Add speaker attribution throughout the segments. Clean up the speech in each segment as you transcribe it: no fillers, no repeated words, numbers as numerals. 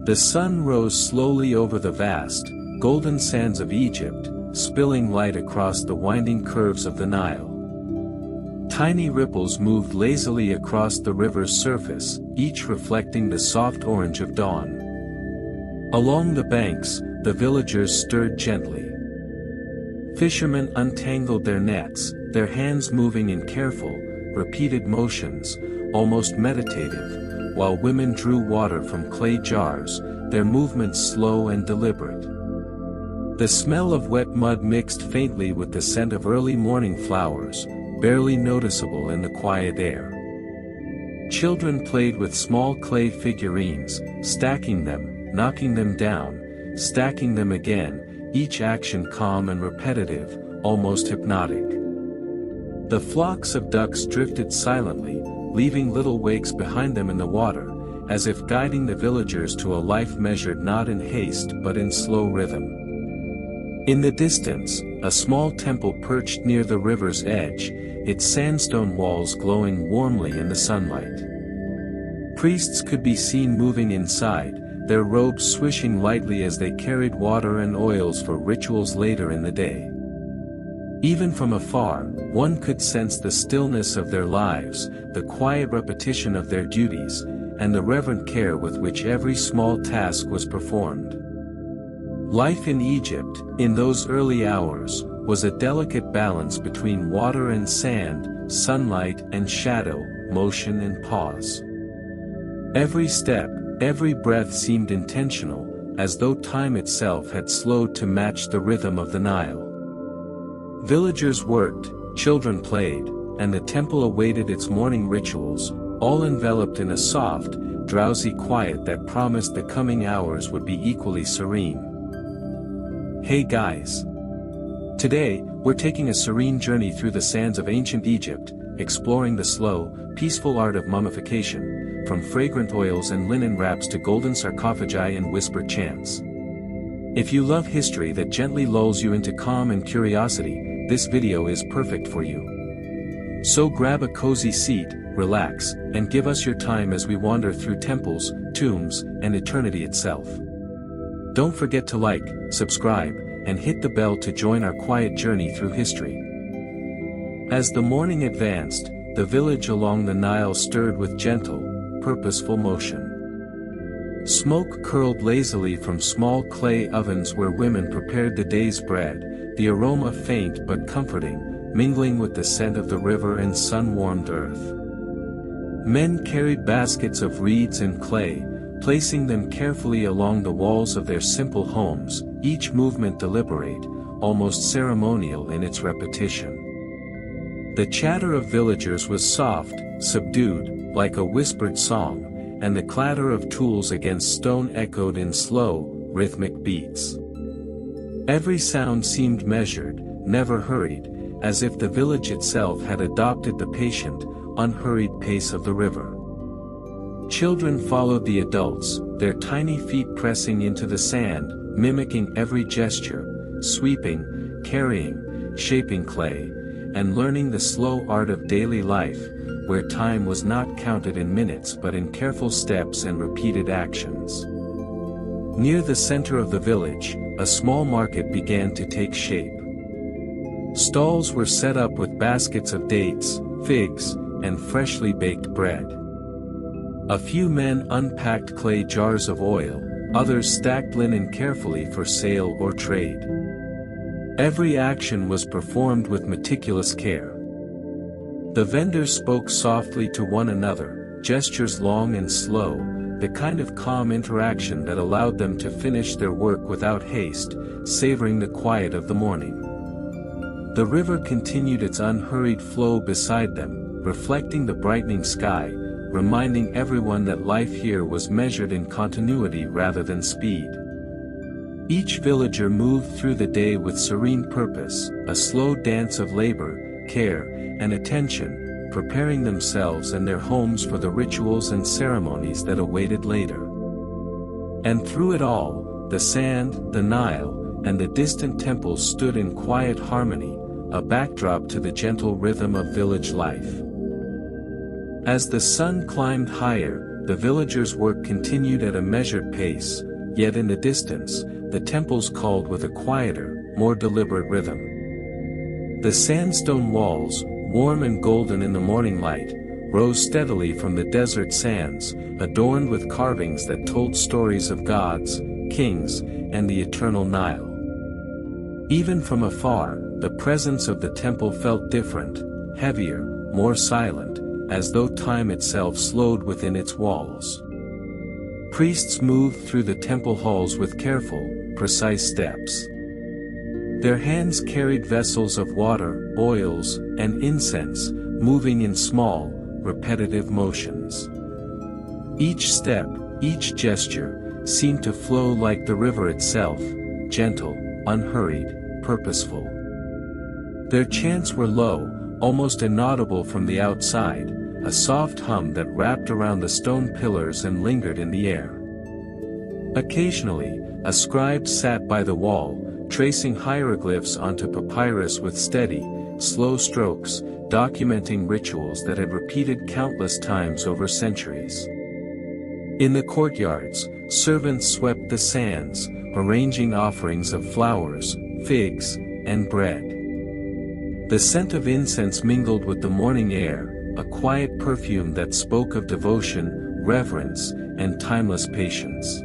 Speaker 1: The sun rose slowly over the vast, golden sands of Egypt, spilling light across the winding curves of the Nile. Tiny ripples moved lazily across the river's surface, each reflecting the soft orange of dawn. Along the banks, the villagers stirred gently. Fishermen untangled their nets, their hands moving in careful, repeated motions, almost meditative, while women drew water from clay jars, their movements slow and deliberate. The smell of wet mud mixed faintly with the scent of early morning flowers, barely noticeable in the quiet air. Children played with small clay figurines, stacking them, knocking them down, stacking them again, each action calm and repetitive, almost hypnotic. The flocks of ducks drifted silently, leaving little wakes behind them in the water, as if guiding the villagers to a life measured not in haste but in slow rhythm. In the distance, a small temple perched near the river's edge, its sandstone walls glowing warmly in the sunlight. Priests could be seen moving inside, their robes swishing lightly as they carried water and oils for rituals later in the day. Even from afar, one could sense the stillness of their lives, the quiet repetition of their duties, and the reverent care with which every small task was performed. Life in Egypt, in those early hours, was a delicate balance between water and sand, sunlight and shadow, motion and pause. Every step, every breath seemed intentional, as though time itself had slowed to match the rhythm of the Nile. Villagers worked, children played, and the temple awaited its morning rituals, all enveloped in a soft, drowsy quiet that promised the coming hours would be equally serene. Hey guys! Today, we're taking a serene journey through the sands of ancient Egypt, exploring the slow, peaceful art of mummification, from fragrant oils and linen wraps to golden sarcophagi and whispered chants. If you love history that gently lulls you into calm and curiosity, this video is perfect for you. So grab a cozy seat, relax, and give us your time as we wander through temples, tombs, and eternity itself. Don't forget to like, subscribe, and hit the bell to join our quiet journey through history. As the morning advanced, the village along the Nile stirred with gentle, purposeful motion. Smoke curled lazily from small clay ovens where women prepared the day's bread, the aroma faint but comforting, mingling with the scent of the river and sun-warmed earth. Men carried baskets of reeds and clay, placing them carefully along the walls of their simple homes, each movement deliberate, almost ceremonial in its repetition. The chatter of villagers was soft, subdued, like a whispered song, and the clatter of tools against stone echoed in slow, rhythmic beats. Every sound seemed measured, never hurried, as if the village itself had adopted the patient, unhurried pace of the river. Children followed the adults, their tiny feet pressing into the sand, mimicking every gesture, sweeping, carrying, shaping clay, and learning the slow art of daily life, where time was not counted in minutes but in careful steps and repeated actions. Near the center of the village, a small market began to take shape. Stalls were set up with baskets of dates, figs, and freshly baked bread. A few men unpacked clay jars of oil, others stacked linen carefully for sale or trade. Every action was performed with meticulous care. The vendors spoke softly to one another, gestures long and slow, the kind of calm interaction that allowed them to finish their work without haste, savoring the quiet of the morning. The river continued its unhurried flow beside them, reflecting the brightening sky, reminding everyone that life here was measured in continuity rather than speed. Each villager moved through the day with serene purpose, a slow dance of labor, care, and attention, preparing themselves and their homes for the rituals and ceremonies that awaited later. And through it all, the sand, the Nile, and the distant temples stood in quiet harmony, a backdrop to the gentle rhythm of village life. As the sun climbed higher, the villagers' work continued at a measured pace, yet in the distance, the temples called with a quieter, more deliberate rhythm. The sandstone walls, warm and golden in the morning light, rose steadily from the desert sands, adorned with carvings that told stories of gods, kings, and the eternal Nile. Even from afar, the presence of the temple felt different, heavier, more silent, as though time itself slowed within its walls. Priests moved through the temple halls with careful, precise steps. Their hands carried vessels of water, oils, and incense, moving in small, repetitive motions. Each step, each gesture, seemed to flow like the river itself, gentle, unhurried, purposeful. Their chants were low, almost inaudible from the outside, a soft hum that wrapped around the stone pillars and lingered in the air. Occasionally, a scribe sat by the wall, tracing hieroglyphs onto papyrus with steady, slow strokes, documenting rituals that had repeated countless times over centuries. In the courtyards, servants swept the sands, arranging offerings of flowers, figs, and bread. The scent of incense mingled with the morning air, a quiet perfume that spoke of devotion, reverence, and timeless patience.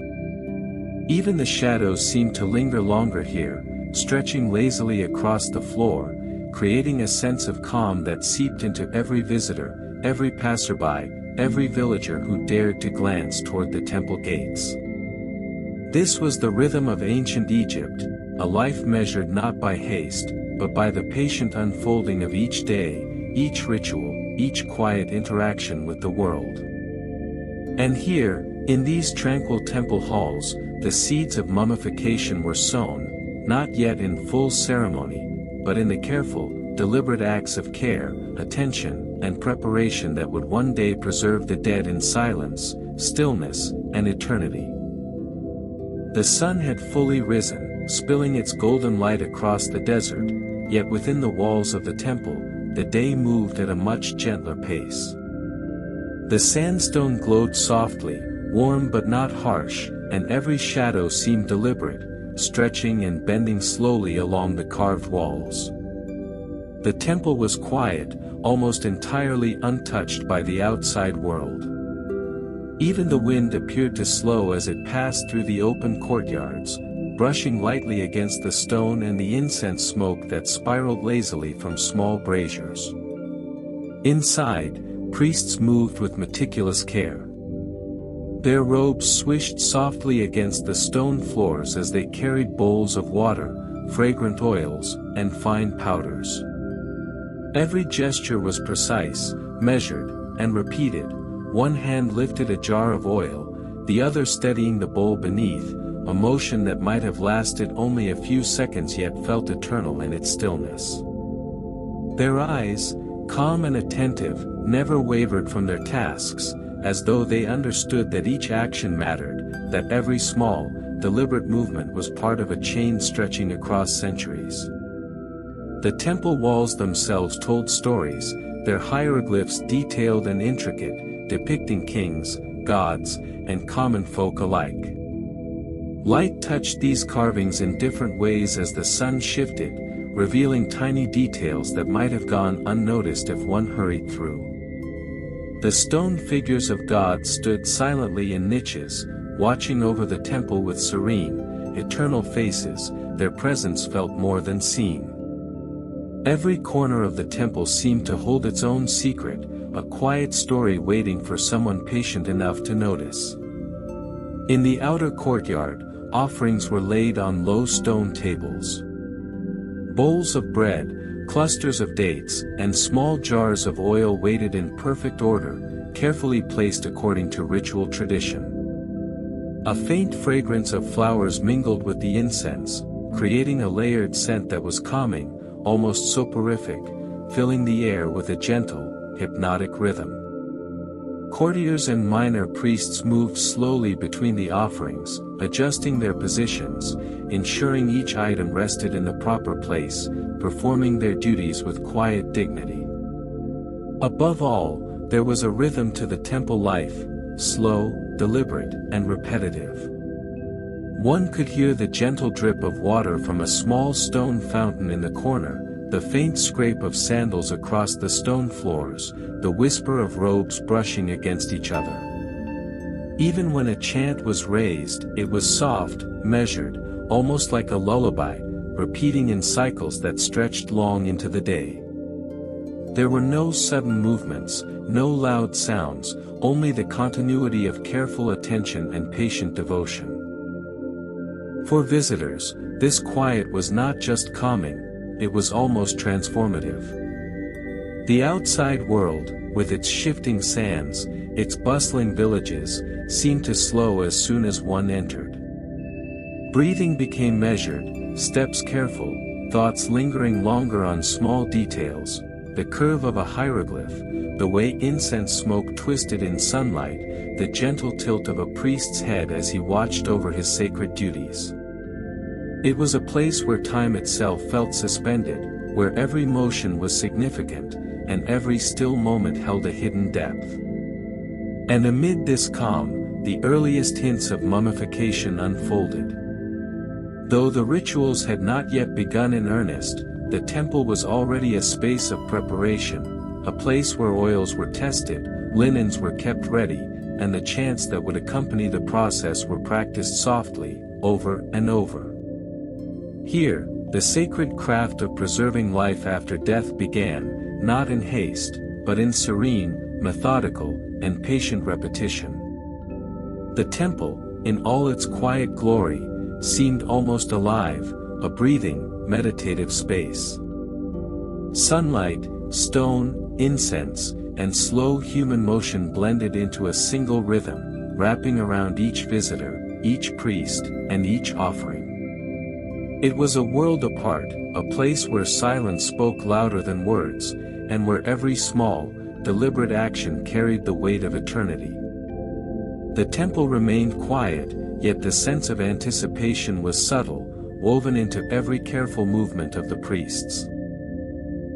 Speaker 1: Even the shadows seemed to linger longer here, stretching lazily across the floor, creating a sense of calm that seeped into every visitor, every passerby, every villager who dared to glance toward the temple gates. This was the rhythm of ancient Egypt, a life measured not by haste, but by the patient unfolding of each day, each ritual, each quiet interaction with the world. And here, in these tranquil temple halls, the seeds of mummification were sown, not yet in full ceremony, but in the careful, deliberate acts of care, attention, and preparation that would one day preserve the dead in silence, stillness, and eternity. The sun had fully risen, spilling its golden light across the desert, yet within the walls of the temple, the day moved at a much gentler pace. The sandstone glowed softly, warm but not harsh, and every shadow seemed deliberate, stretching and bending slowly along the carved walls. The temple was quiet, almost entirely untouched by the outside world. Even the wind appeared to slow as it passed through the open courtyards, brushing lightly against the stone and the incense smoke that spiraled lazily from small braziers. Inside, priests moved with meticulous care. Their robes swished softly against the stone floors as they carried bowls of water, fragrant oils, and fine powders. Every gesture was precise, measured, and repeated. One hand lifted a jar of oil, the other steadying the bowl beneath, a motion that might have lasted only a few seconds yet felt eternal in its stillness. Their eyes, calm and attentive, never wavered from their tasks, as though they understood that each action mattered, that every small, deliberate movement was part of a chain stretching across centuries. The temple walls themselves told stories, their hieroglyphs detailed and intricate, depicting kings, gods, and common folk alike. Light touched these carvings in different ways as the sun shifted, revealing tiny details that might have gone unnoticed if one hurried through. The stone figures of gods stood silently in niches, watching over the temple with serene, eternal faces, their presence felt more than seen. Every corner of the temple seemed to hold its own secret, a quiet story waiting for someone patient enough to notice. In the outer courtyard, offerings were laid on low stone tables. Bowls of bread, clusters of dates, and small jars of oil waited in perfect order, carefully placed according to ritual tradition. A faint fragrance of flowers mingled with the incense, creating a layered scent that was calming, almost soporific, filling the air with a gentle, hypnotic rhythm. Courtiers and minor priests moved slowly between the offerings, adjusting their positions, ensuring each item rested in the proper place, performing their duties with quiet dignity. Above all, there was a rhythm to the temple life, slow, deliberate, and repetitive. One could hear the gentle drip of water from a small stone fountain in the corner, the faint scrape of sandals across the stone floors, the whisper of robes brushing against each other. Even when a chant was raised, it was soft, measured, almost like a lullaby, repeating in cycles that stretched long into the day. There were no sudden movements, no loud sounds, only the continuity of careful attention and patient devotion. For visitors, this quiet was not just calming, it was almost transformative. The outside world, with its shifting sands, its bustling villages, seemed to slow as soon as one entered. Breathing became measured, steps careful, thoughts lingering longer on small details, the curve of a hieroglyph, the way incense smoke twisted in sunlight, the gentle tilt of a priest's head as he watched over his sacred duties. It was a place where time itself felt suspended, where every motion was significant, and every still moment held a hidden depth. And amid this calm, the earliest hints of mummification unfolded. Though the rituals had not yet begun in earnest, the temple was already a space of preparation, a place where oils were tested, linens were kept ready, and the chants that would accompany the process were practiced softly, over and over. Here, the sacred craft of preserving life after death began, not in haste, but in serene, methodical, and patient repetition. The temple, in all its quiet glory, seemed almost alive, a breathing, meditative space. Sunlight, stone, incense, and slow human motion blended into a single rhythm, wrapping around each visitor, each priest, and each offering. It was a world apart, a place where silence spoke louder than words, and where every small, deliberate action carried the weight of eternity. The temple remained quiet, yet the sense of anticipation was subtle, woven into every careful movement of the priests.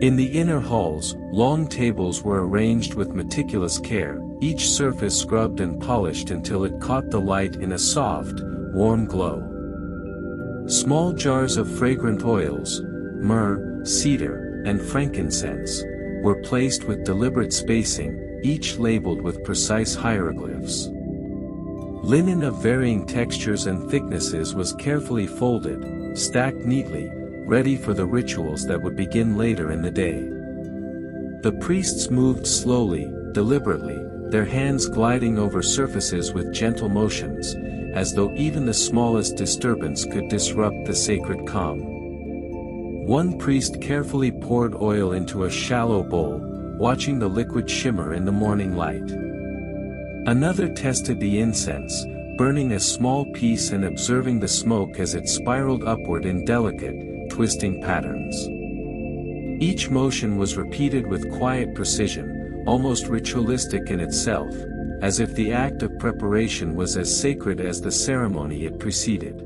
Speaker 1: In the inner halls, long tables were arranged with meticulous care, each surface scrubbed and polished until it caught the light in a soft, warm glow. Small jars of fragrant oils, myrrh, cedar, and frankincense, were placed with deliberate spacing, each labeled with precise hieroglyphs. Linen of varying textures and thicknesses was carefully folded, stacked neatly, ready for the rituals that would begin later in the day. The priests moved slowly, deliberately, their hands gliding over surfaces with gentle motions, as though even the smallest disturbance could disrupt the sacred calm. One priest carefully poured oil into a shallow bowl, watching the liquid shimmer in the morning light. Another tested the incense, burning a small piece and observing the smoke as it spiraled upward in delicate, twisting patterns. Each motion was repeated with quiet precision, almost ritualistic in itself, as if the act of preparation was as sacred as the ceremony it preceded.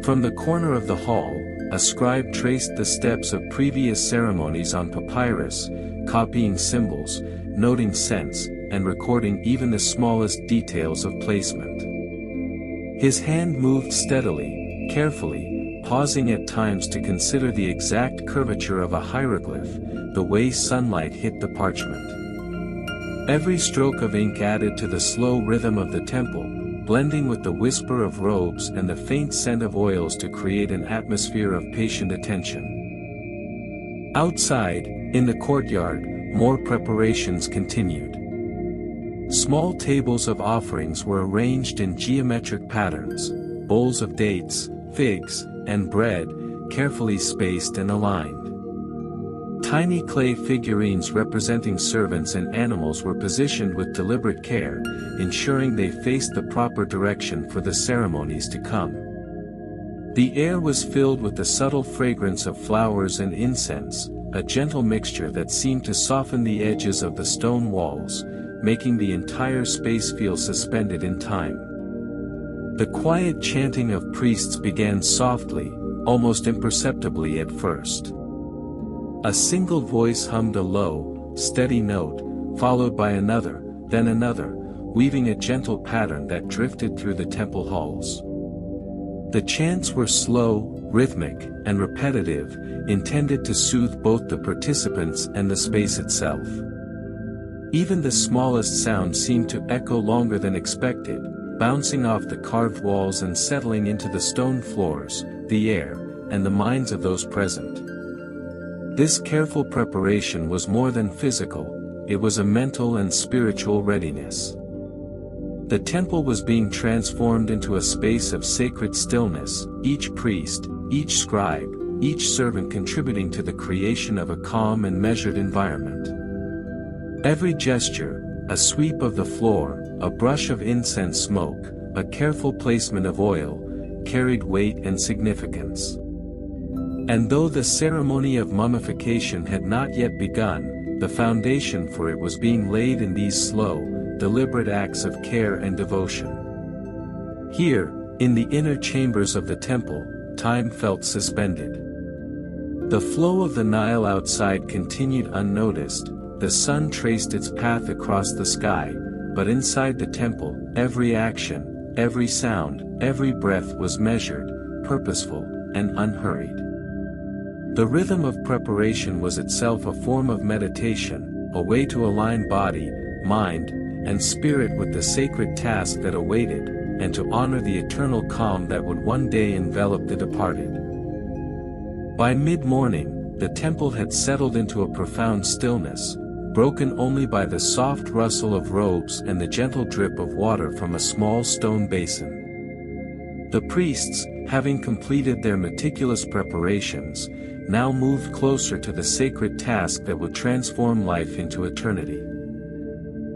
Speaker 1: From the corner of the hall, a scribe traced the steps of previous ceremonies on papyrus, copying symbols, noting scents, and recording even the smallest details of placement. His hand moved steadily, carefully, pausing at times to consider the exact curvature of a hieroglyph, the way sunlight hit the parchment. Every stroke of ink added to the slow rhythm of the temple, blending with the whisper of robes and the faint scent of oils to create an atmosphere of patient attention. Outside, in the courtyard, more preparations continued. Small tables of offerings were arranged in geometric patterns, bowls of dates, figs, and bread, carefully spaced and aligned. Tiny clay figurines representing servants and animals were positioned with deliberate care, ensuring they faced the proper direction for the ceremonies to come. The air was filled with the subtle fragrance of flowers and incense, a gentle mixture that seemed to soften the edges of the stone walls, making the entire space feel suspended in time. The quiet chanting of priests began softly, almost imperceptibly at first. A single voice hummed a low, steady note, followed by another, then another, weaving a gentle pattern that drifted through the temple halls. The chants were slow, rhythmic, and repetitive, intended to soothe both the participants and the space itself. Even the smallest sound seemed to echo longer than expected, bouncing off the carved walls and settling into the stone floors, the air, and the minds of those present. This careful preparation was more than physical, it was a mental and spiritual readiness. The temple was being transformed into a space of sacred stillness, each priest, each scribe, each servant contributing to the creation of a calm and measured environment. Every gesture, a sweep of the floor, a brush of incense smoke, a careful placement of oil, carried weight and significance. And though the ceremony of mummification had not yet begun, the foundation for it was being laid in these slow, deliberate acts of care and devotion. Here, in the inner chambers of the temple, time felt suspended. The flow of the Nile outside continued unnoticed, the sun traced its path across the sky, but inside the temple, every action, every sound, every breath was measured, purposeful, and unhurried. The rhythm of preparation was itself a form of meditation, a way to align body, mind, and spirit with the sacred task that awaited, and to honor the eternal calm that would one day envelop the departed. By mid-morning, the temple had settled into a profound stillness, broken only by the soft rustle of robes and the gentle drip of water from a small stone basin. The priests, having completed their meticulous preparations, now moved closer to the sacred task that would transform life into eternity.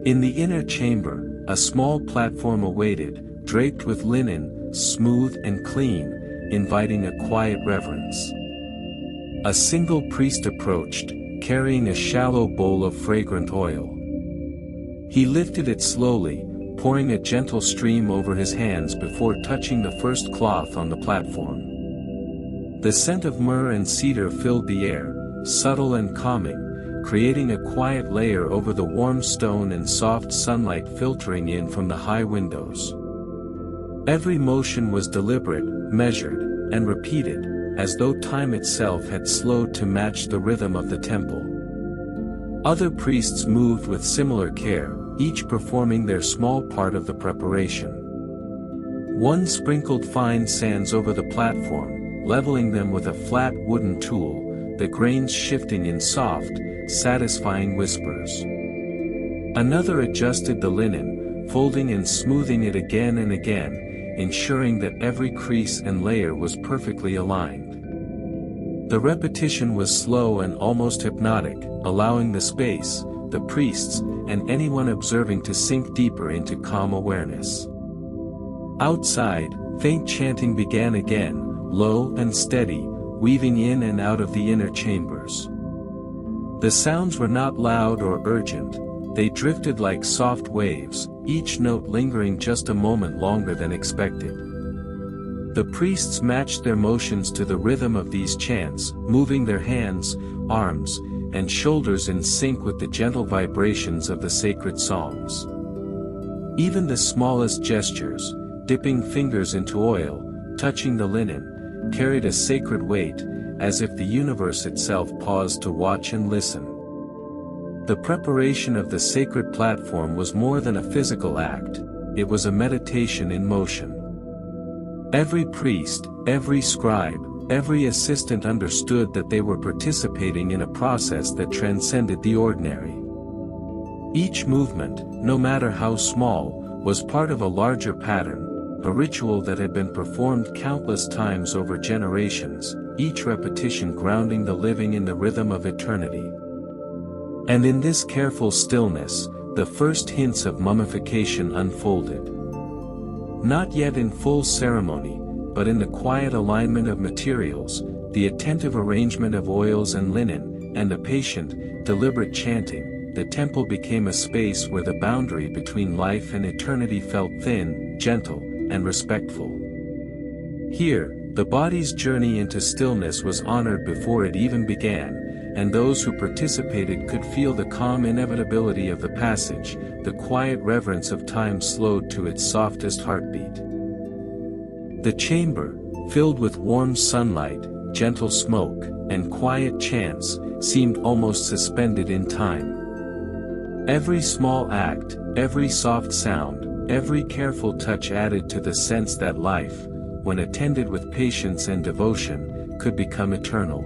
Speaker 1: In the inner chamber, a small platform awaited, draped with linen, smooth and clean, inviting a quiet reverence. A single priest approached, carrying a shallow bowl of fragrant oil. He lifted it slowly, pouring a gentle stream over his hands before touching the first cloth on the platform. The scent of myrrh and cedar filled the air, subtle and calming, creating a quiet layer over the warm stone and soft sunlight filtering in from the high windows. Every motion was deliberate, measured, and repeated, as though time itself had slowed to match the rhythm of the temple. Other priests moved with similar care, each performing their small part of the preparation. One sprinkled fine sands over the platform, leveling them with a flat wooden tool, the grains shifting in soft, satisfying whispers. Another adjusted the linen, folding and smoothing it again and again, ensuring that every crease and layer was perfectly aligned. The repetition was slow and almost hypnotic, allowing the space, the priests, and anyone observing to sink deeper into calm awareness. Outside, faint chanting began again, low and steady, weaving in and out of the inner chambers. The sounds were not loud or urgent, they drifted like soft waves, each note lingering just a moment longer than expected. The priests matched their motions to the rhythm of these chants, moving their hands, arms, and shoulders in sync with the gentle vibrations of the sacred songs. Even the smallest gestures, dipping fingers into oil, touching the linen, carried a sacred weight, as if the universe itself paused to watch and listen. The preparation of the sacred platform was more than a physical act, it was a meditation in motion. Every priest, every scribe, every assistant understood that they were participating in a process that transcended the ordinary. Each movement, no matter how small, was part of a larger pattern, a ritual that had been performed countless times over generations, each repetition grounding the living in the rhythm of eternity. And in this careful stillness, the first hints of mummification unfolded. Not yet in full ceremony, but in the quiet alignment of materials, the attentive arrangement of oils and linen, and the patient, deliberate chanting, the temple became a space where the boundary between life and eternity felt thin, gentle, and respectful. Here, the body's journey into stillness was honored before it even began, and those who participated could feel the calm inevitability of the passage, the quiet reverence of time slowed to its softest heartbeat. The chamber, filled with warm sunlight, gentle smoke, and quiet chants, seemed almost suspended in time. Every small act, every soft sound, every careful touch added to the sense that life, when attended with patience and devotion, could become eternal.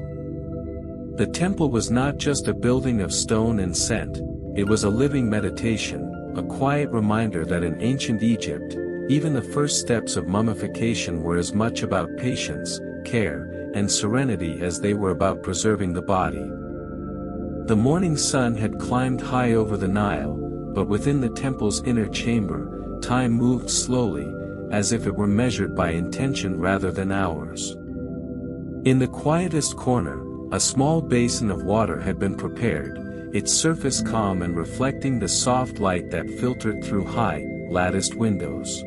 Speaker 1: The temple was not just a building of stone and scent, it was a living meditation, a quiet reminder that in ancient Egypt, even the first steps of mummification were as much about patience, care, and serenity as they were about preserving the body. The morning sun had climbed high over the Nile, but within the temple's inner chamber, time moved slowly, as if it were measured by intention rather than hours. In the quietest corner, a small basin of water had been prepared, its surface calm and reflecting the soft light that filtered through high, latticed windows.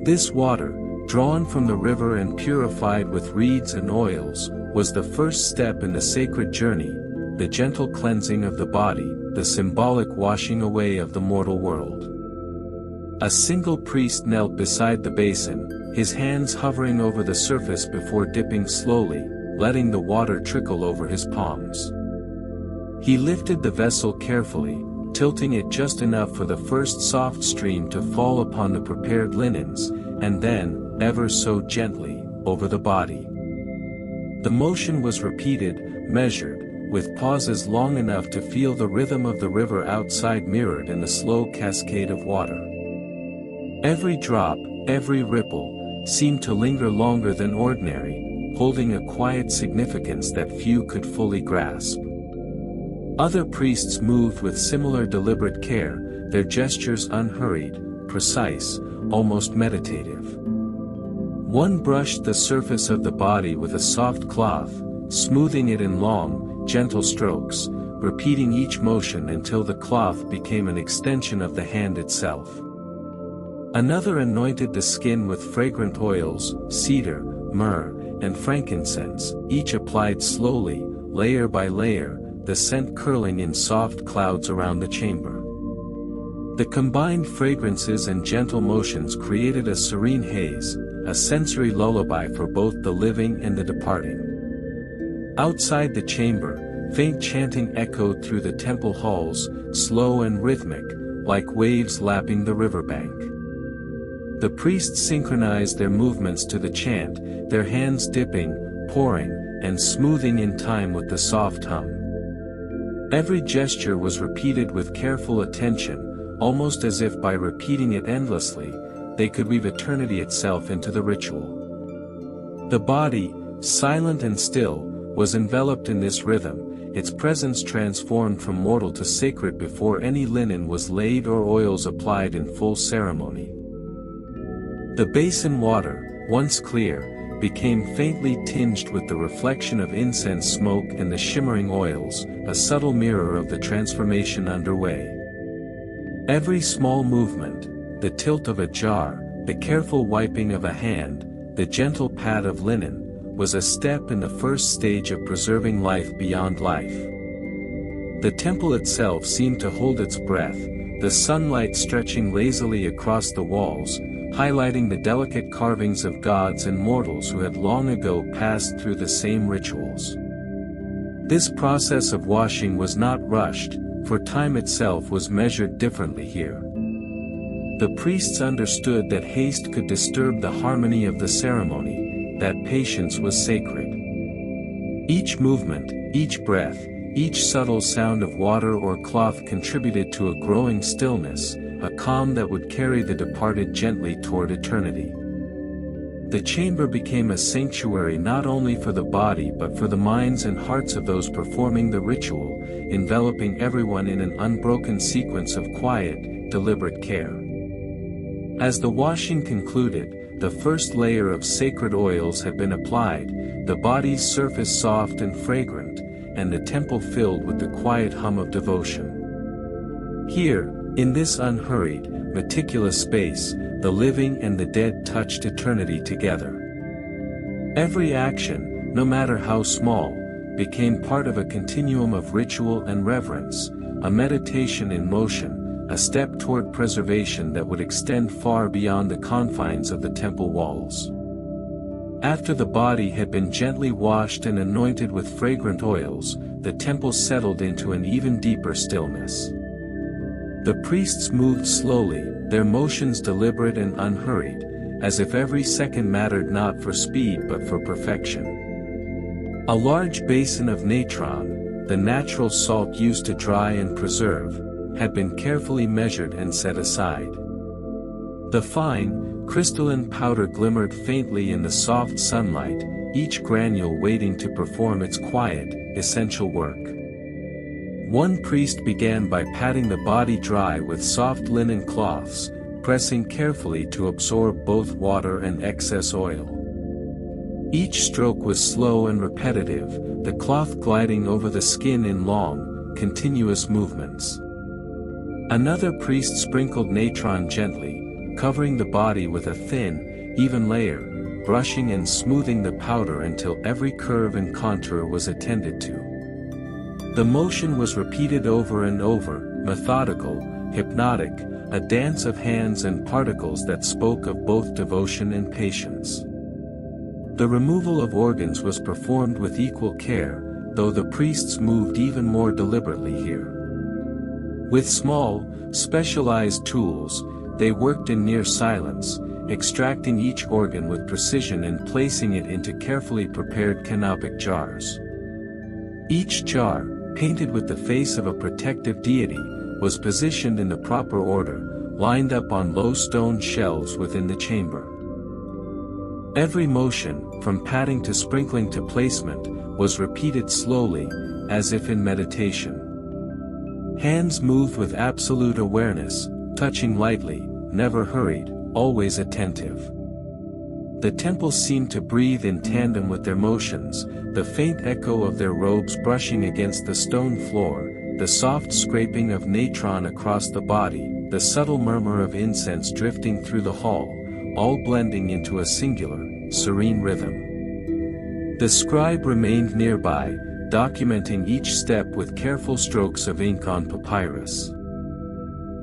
Speaker 1: This water, drawn from the river and purified with reeds and oils, was the first step in the sacred journey, the gentle cleansing of the body, the symbolic washing away of the mortal world. A single priest knelt beside the basin, his hands hovering over the surface before dipping slowly, letting the water trickle over his palms. He lifted the vessel carefully, tilting it just enough for the first soft stream to fall upon the prepared linens, and then, ever so gently, over the body. The motion was repeated, measured, with pauses long enough to feel the rhythm of the river outside mirrored in the slow cascade of water. Every drop, every ripple, seemed to linger longer than ordinary, holding a quiet significance that few could fully grasp. Other priests moved with similar deliberate care, their gestures unhurried, precise, almost meditative. One brushed the surface of the body with a soft cloth, smoothing it in long, gentle strokes, repeating each motion until the cloth became an extension of the hand itself. Another anointed the skin with fragrant oils, cedar, myrrh, and frankincense, each applied slowly, layer by layer, the scent curling in soft clouds around the chamber. The combined fragrances and gentle motions created a serene haze, a sensory lullaby for both the living and the departing. Outside the chamber, faint chanting echoed through the temple halls, slow and rhythmic, like waves lapping the riverbank. The priests synchronized their movements to the chant, their hands dipping, pouring, and smoothing in time with the soft hum. Every gesture was repeated with careful attention, almost as if by repeating it endlessly, they could weave eternity itself into the ritual. The body, silent and still, was enveloped in this rhythm, its presence transformed from mortal to sacred before any linen was laid or oils applied in full ceremony. The basin water, once clear, became faintly tinged with the reflection of incense smoke and the shimmering oils, a subtle mirror of the transformation underway. Every small movement, the tilt of a jar, the careful wiping of a hand, the gentle pat of linen, was a step in the first stage of preserving life beyond life. The temple itself seemed to hold its breath, the sunlight stretching lazily across the walls, highlighting the delicate carvings of gods and mortals who had long ago passed through the same rituals. This process of washing was not rushed, for time itself was measured differently here. The priests understood that haste could disturb the harmony of the ceremony, that patience was sacred. Each movement, each breath, each subtle sound of water or cloth contributed to a growing stillness, a calm that would carry the departed gently toward eternity. The chamber became a sanctuary not only for the body but for the minds and hearts of those performing the ritual, enveloping everyone in an unbroken sequence of quiet, deliberate care. As the washing concluded, the first layer of sacred oils had been applied, the body's surface soft and fragrant, and the temple filled with the quiet hum of devotion. Here, in this unhurried, meticulous space, the living and the dead touched eternity together. Every action, no matter how small, became part of a continuum of ritual and reverence, a meditation in motion, a step toward preservation that would extend far beyond the confines of the temple walls. After the body had been gently washed and anointed with fragrant oils, the temple settled into an even deeper stillness. The priests moved slowly, their motions deliberate and unhurried, as if every second mattered not for speed but for perfection. A large basin of natron, the natural salt used to dry and preserve, had been carefully measured and set aside. The fine, crystalline powder glimmered faintly in the soft sunlight, each granule waiting to perform its quiet, essential work. One priest began by patting the body dry with soft linen cloths, pressing carefully to absorb both water and excess oil. Each stroke was slow and repetitive, the cloth gliding over the skin in long, continuous movements. Another priest sprinkled natron gently, covering the body with a thin, even layer, brushing and smoothing the powder until every curve and contour was attended to. The motion was repeated over and over, methodical, hypnotic, a dance of hands and particles that spoke of both devotion and patience. The removal of organs was performed with equal care, though the priests moved even more deliberately here. With small, specialized tools, they worked in near silence, extracting each organ with precision and placing it into carefully prepared canopic jars. Each jar, painted with the face of a protective deity, was positioned in the proper order, lined up on low stone shelves within the chamber. Every motion, from patting to sprinkling to placement, was repeated slowly, as if in meditation. Hands moved with absolute awareness, touching lightly, never hurried, always attentive. The temple seemed to breathe in tandem with their motions, the faint echo of their robes brushing against the stone floor, the soft scraping of natron across the body, the subtle murmur of incense drifting through the hall, all blending into a singular, serene rhythm. The scribe remained nearby, documenting each step with careful strokes of ink on papyrus.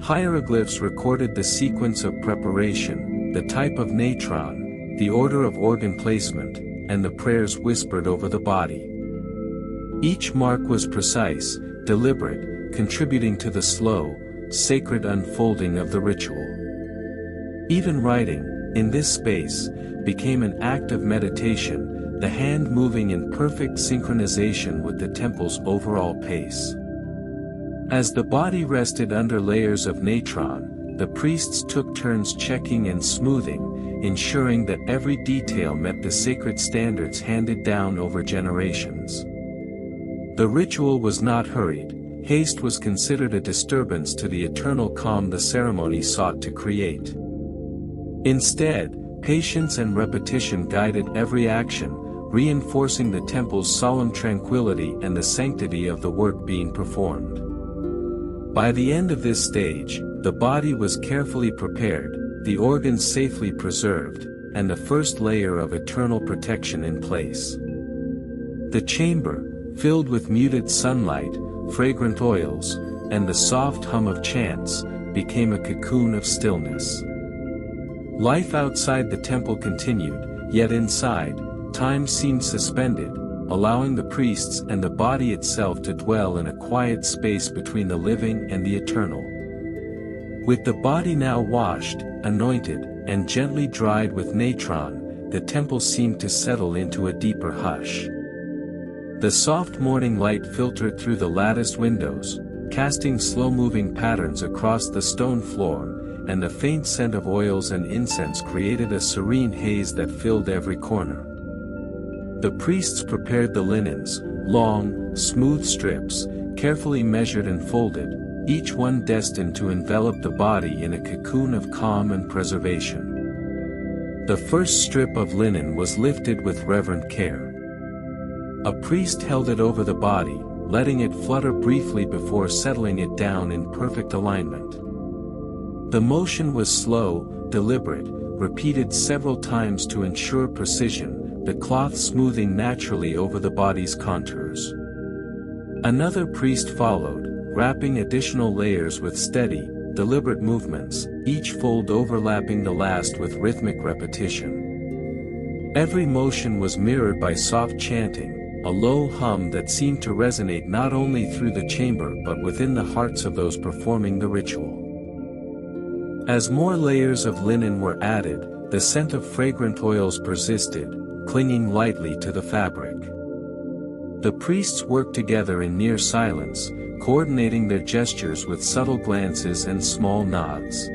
Speaker 1: Hieroglyphs recorded the sequence of preparation, the type of natron, the order of organ placement, and the prayers whispered over the body. Each mark was precise, deliberate, contributing to the slow, sacred unfolding of the ritual. Even writing, in this space, became an act of meditation, the hand moving in perfect synchronization with the temple's overall pace. As the body rested under layers of natron, the priests took turns checking and smoothing, ensuring that every detail met the sacred standards handed down over generations. The ritual was not hurried, haste was considered a disturbance to the eternal calm the ceremony sought to create. Instead, patience and repetition guided every action, reinforcing the temple's solemn tranquility and the sanctity of the work being performed. By the end of this stage, the body was carefully prepared, the organs safely preserved, and the first layer of eternal protection in place. The chamber, filled with muted sunlight, fragrant oils, and the soft hum of chants, became a cocoon of stillness. Life outside the temple continued, yet inside, time seemed suspended, allowing the priests and the body itself to dwell in a quiet space between the living and the eternal. With the body now washed, anointed, and gently dried with natron, the temple seemed to settle into a deeper hush. The soft morning light filtered through the latticed windows, casting slow-moving patterns across the stone floor, and the faint scent of oils and incense created a serene haze that filled every corner. The priests prepared the linens, long, smooth strips, carefully measured and folded, each one destined to envelop the body in a cocoon of calm and preservation. The first strip of linen was lifted with reverent care. A priest held it over the body, letting it flutter briefly before settling it down in perfect alignment. The motion was slow, deliberate, repeated several times to ensure precision, the cloth smoothing naturally over the body's contours. Another priest followed, wrapping additional layers with steady, deliberate movements, each fold overlapping the last with rhythmic repetition. Every motion was mirrored by soft chanting, a low hum that seemed to resonate not only through the chamber but within the hearts of those performing the ritual. As more layers of linen were added, the scent of fragrant oils persisted, clinging lightly to the fabric. The priests worked together in near silence, coordinating their gestures with subtle glances and small nods.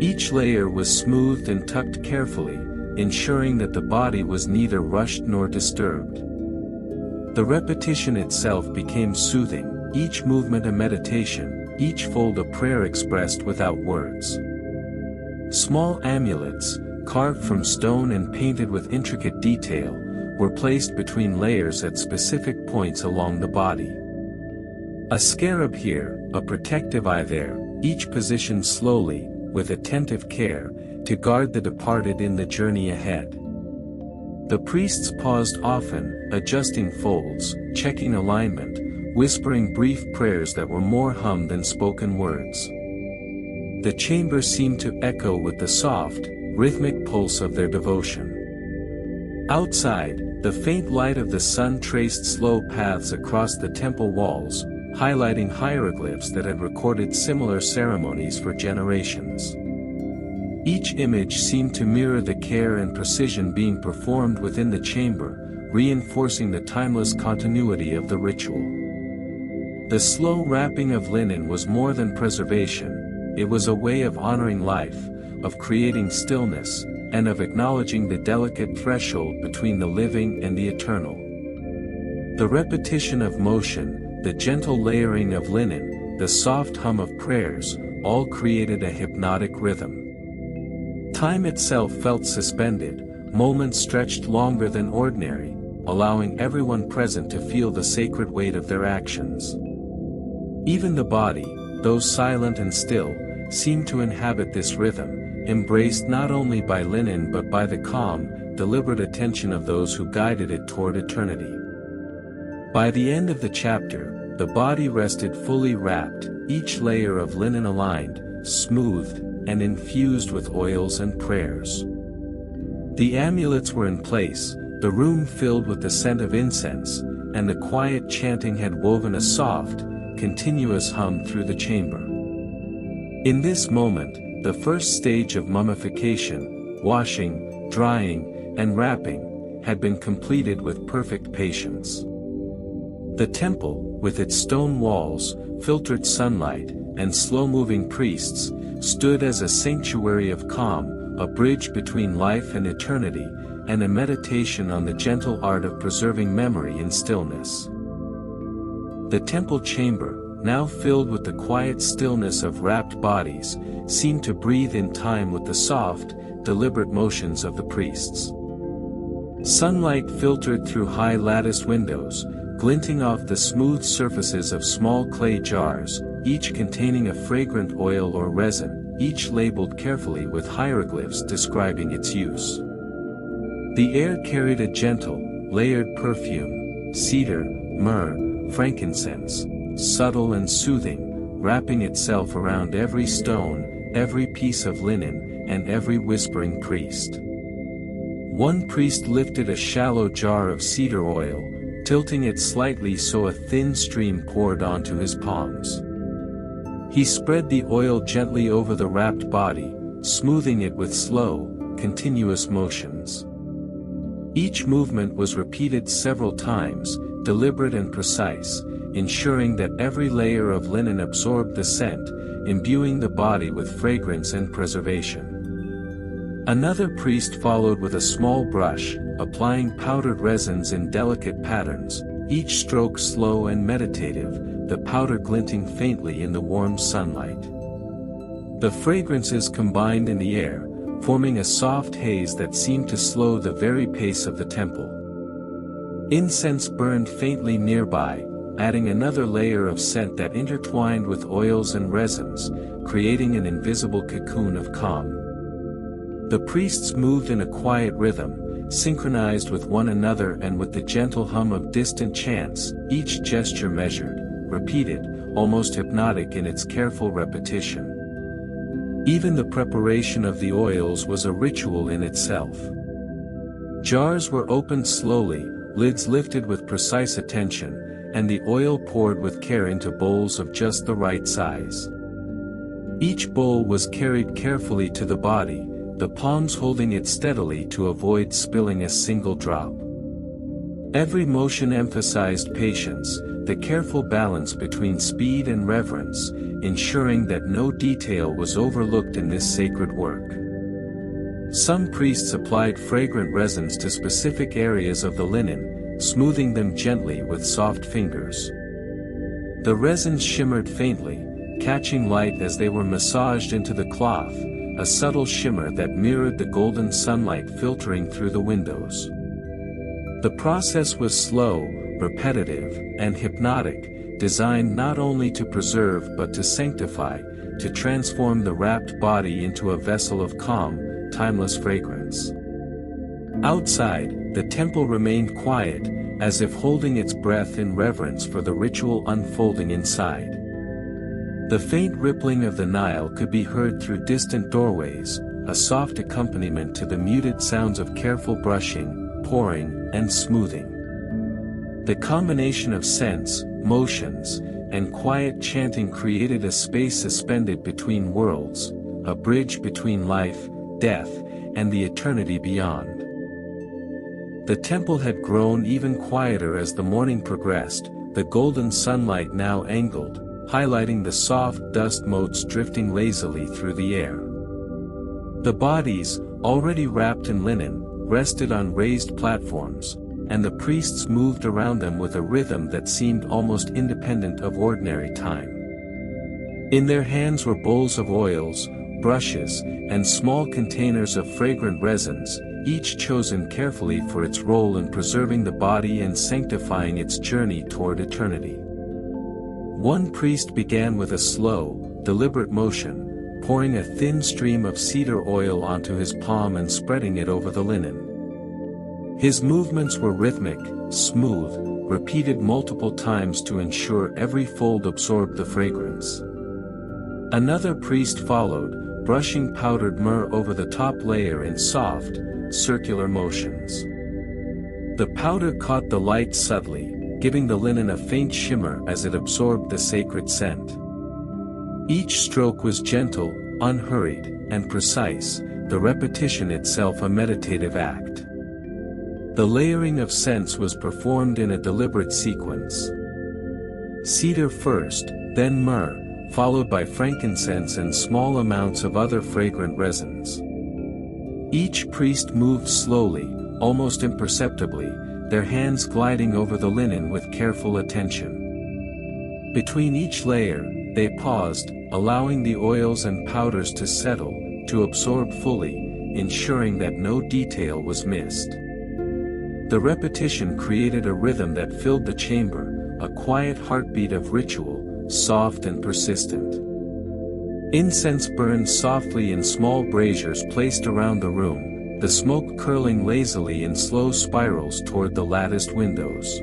Speaker 1: Each layer was smoothed and tucked carefully, ensuring that the body was neither rushed nor disturbed. The repetition itself became soothing, each movement a meditation, each fold a prayer expressed without words. Small amulets, carved from stone and painted with intricate detail, were placed between layers at specific points along the body. A scarab here, a protective eye there, each positioned slowly, with attentive care, to guard the departed in the journey ahead. The priests paused often, adjusting folds, checking alignment, whispering brief prayers that were more hum than spoken words. The chamber seemed to echo with the soft, rhythmic pulse of their devotion. Outside, the faint light of the sun traced slow paths across the temple walls, highlighting hieroglyphs that had recorded similar ceremonies for generations. Each image seemed to mirror the care and precision being performed within the chamber, reinforcing the timeless continuity of the ritual. The slow wrapping of linen was more than preservation, it was a way of honoring life, of creating stillness, and of acknowledging the delicate threshold between the living and the eternal. The repetition of motion, the gentle layering of linen, the soft hum of prayers, all created a hypnotic rhythm. Time itself felt suspended, moments stretched longer than ordinary, allowing everyone present to feel the sacred weight of their actions. Even the body, though silent and still, seemed to inhabit this rhythm, embraced not only by linen but by the calm, deliberate attention of those who guided it toward eternity. By the end of the chapter, the body rested fully wrapped, each layer of linen aligned, smoothed, and infused with oils and prayers. The amulets were in place, the room filled with the scent of incense, and the quiet chanting had woven a soft, continuous hum through the chamber. In this moment, the first stage of mummification, washing, drying, and wrapping, had been completed with perfect patience. The temple, with its stone walls, filtered sunlight, and slow-moving priests, stood as a sanctuary of calm, a bridge between life and eternity, and a meditation on the gentle art of preserving memory in stillness. The temple chamber, now filled with the quiet stillness of wrapped bodies, seemed to breathe in time with the soft, deliberate motions of the priests. Sunlight filtered through high latticed windows, glinting off the smooth surfaces of small clay jars, each containing a fragrant oil or resin, each labeled carefully with hieroglyphs describing its use. The air carried a gentle, layered perfume, cedar, myrrh, frankincense, subtle and soothing, wrapping itself around every stone, every piece of linen, and every whispering priest. One priest lifted a shallow jar of cedar oil, tilting it slightly so a thin stream poured onto his palms. He spread the oil gently over the wrapped body, smoothing it with slow, continuous motions. Each movement was repeated several times, deliberate and precise, ensuring that every layer of linen absorbed the scent, imbuing the body with fragrance and preservation. Another priest followed with a small brush, applying powdered resins in delicate patterns, each stroke slow and meditative, the powder glinting faintly in the warm sunlight. The fragrances combined in the air, forming a soft haze that seemed to slow the very pace of the temple. Incense burned faintly nearby, adding another layer of scent that intertwined with oils and resins, creating an invisible cocoon of calm. The priests moved in a quiet rhythm, synchronized with one another and with the gentle hum of distant chants, each gesture measured, repeated, almost hypnotic in its careful repetition. Even the preparation of the oils was a ritual in itself. Jars were opened slowly, lids lifted with precise attention, and the oil poured with care into bowls of just the right size. Each bowl was carried carefully to the body, the palms holding it steadily to avoid spilling a single drop. Every motion emphasized patience, the careful balance between speed and reverence, ensuring that no detail was overlooked in this sacred work. Some priests applied fragrant resins to specific areas of the linen, smoothing them gently with soft fingers. The resins shimmered faintly, catching light as they were massaged into the cloth, a subtle shimmer that mirrored the golden sunlight filtering through the windows. The process was slow, repetitive, and hypnotic, designed not only to preserve but to sanctify, to transform the wrapped body into a vessel of calm, timeless fragrance. Outside, the temple remained quiet, as if holding its breath in reverence for the ritual unfolding inside. The faint rippling of the Nile could be heard through distant doorways, a soft accompaniment to the muted sounds of careful brushing, pouring, and smoothing. The combination of scents, motions, and quiet chanting created a space suspended between worlds, a bridge between life, death, and the eternity beyond. The temple had grown even quieter as the morning progressed, the golden sunlight now angled, highlighting the soft dust motes drifting lazily through the air. The bodies, already wrapped in linen, rested on raised platforms, and the priests moved around them with a rhythm that seemed almost independent of ordinary time. In their hands were bowls of oils, brushes, and small containers of fragrant resins, each chosen carefully for its role in preserving the body and sanctifying its journey toward eternity. One priest began with a slow, deliberate motion, pouring a thin stream of cedar oil onto his palm and spreading it over the linen. His movements were rhythmic, smooth, repeated multiple times to ensure every fold absorbed the fragrance. Another priest followed, brushing powdered myrrh over the top layer in soft, circular motions. The powder caught the light subtly, giving the linen a faint shimmer as it absorbed the sacred scent. Each stroke was gentle, unhurried, and precise, the repetition itself a meditative act. The layering of scents was performed in a deliberate sequence. Cedar first, then myrrh, followed by frankincense and small amounts of other fragrant resins. Each priest moved slowly, almost imperceptibly, their hands gliding over the linen with careful attention. Between each layer, they paused, allowing the oils and powders to settle, to absorb fully, ensuring that no detail was missed. The repetition created a rhythm that filled the chamber, a quiet heartbeat of ritual, soft and persistent. Incense burned softly in small braziers placed around the room, the smoke curling lazily in slow spirals toward the latticed windows.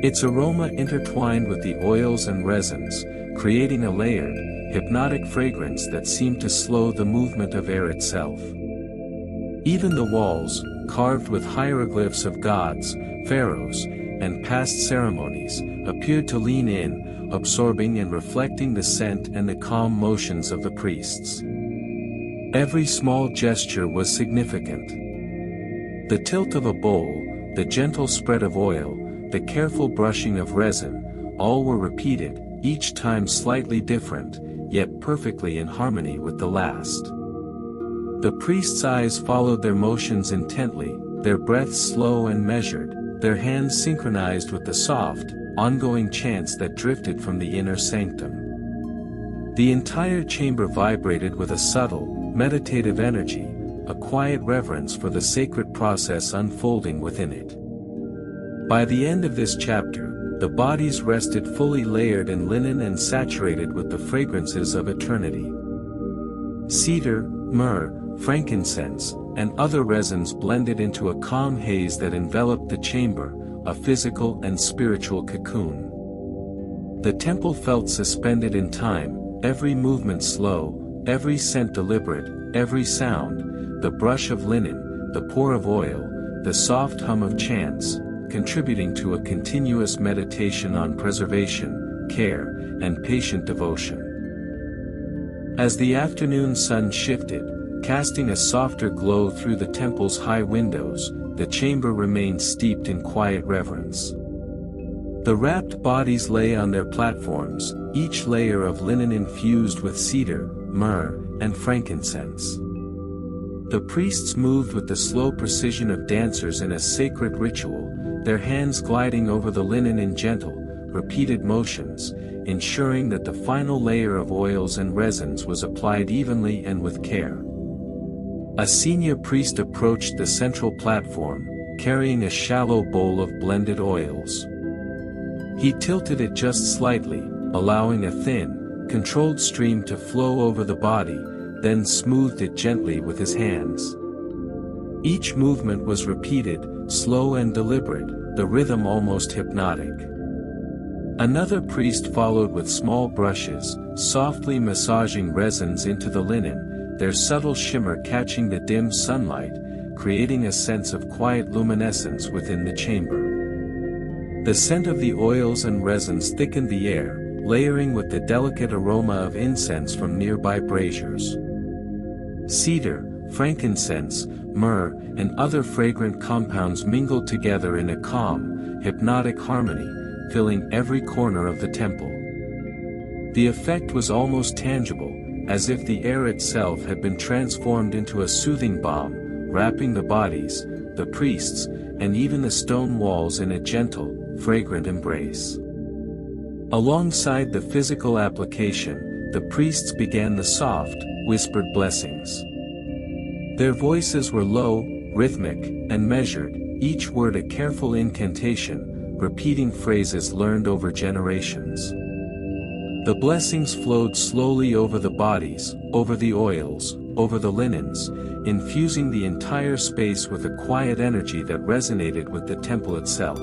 Speaker 1: Its aroma intertwined with the oils and resins, creating a layered, hypnotic fragrance that seemed to slow the movement of air itself. Even the walls, carved with hieroglyphs of gods, pharaohs, and past ceremonies, appeared to lean in, absorbing and reflecting the scent and the calm motions of the priests. Every small gesture was significant. The tilt of a bowl, the gentle spread of oil, the careful brushing of resin, all were repeated, each time slightly different, yet perfectly in harmony with the last. The priest's eyes followed their motions intently, their breaths slow and measured, their hands synchronized with the soft, ongoing chants that drifted from the inner sanctum. The entire chamber vibrated with a subtle, meditative energy, a quiet reverence for the sacred process unfolding within it. By the end of this chapter, the bodies rested fully layered in linen and saturated with the fragrances of eternity. Cedar, myrrh, frankincense, and other resins blended into a calm haze that enveloped the chamber, a physical and spiritual cocoon. The temple felt suspended in time, every movement slow, every scent deliberate, every sound, the brush of linen, the pour of oil, the soft hum of chants, contributing to a continuous meditation on preservation, care, and patient devotion. As the afternoon sun shifted, casting a softer glow through the temple's high windows, the chamber remained steeped in quiet reverence. The wrapped bodies lay on their platforms, each layer of linen infused with cedar, myrrh, and frankincense. The priests moved with the slow precision of dancers in a sacred ritual, their hands gliding over the linen in gentle, repeated motions, ensuring that the final layer of oils and resins was applied evenly and with care. A senior priest approached the central platform, carrying a shallow bowl of blended oils. He tilted it just slightly, allowing a thin, controlled stream to flow over the body, then smoothed it gently with his hands. Each movement was repeated, slow and deliberate, the rhythm almost hypnotic. Another priest followed with small brushes, softly massaging resins into the linen, their subtle shimmer catching the dim sunlight, creating a sense of quiet luminescence within the chamber. The scent of the oils and resins thickened the air, layering with the delicate aroma of incense from nearby braziers. Cedar, frankincense, myrrh, and other fragrant compounds mingled together in a calm, hypnotic harmony, filling every corner of the temple. The effect was almost tangible, as if the air itself had been transformed into a soothing balm, wrapping the bodies, the priests, and even the stone walls in a gentle, fragrant embrace. Alongside the physical application, the priests began the soft, whispered blessings. Their voices were low, rhythmic, and measured, each word a careful incantation, repeating phrases learned over generations. The blessings flowed slowly over the bodies, over the oils, over the linens, infusing the entire space with a quiet energy that resonated with the temple itself.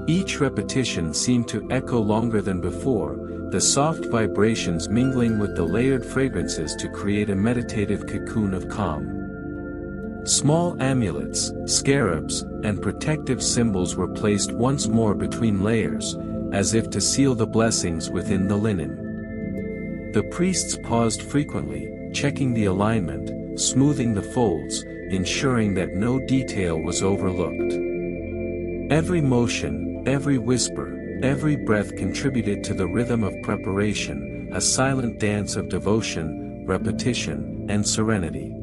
Speaker 1: Each repetition seemed to echo longer than before, the soft vibrations mingling with the layered fragrances to create a meditative cocoon of calm. Small amulets, scarabs, and protective symbols were placed once more between layers, as if to seal the blessings within the linen. The priests paused frequently, checking the alignment, smoothing the folds, ensuring that no detail was overlooked. Every motion, every whisper, every breath contributed to the rhythm of preparation, a silent dance of devotion, repetition, and serenity.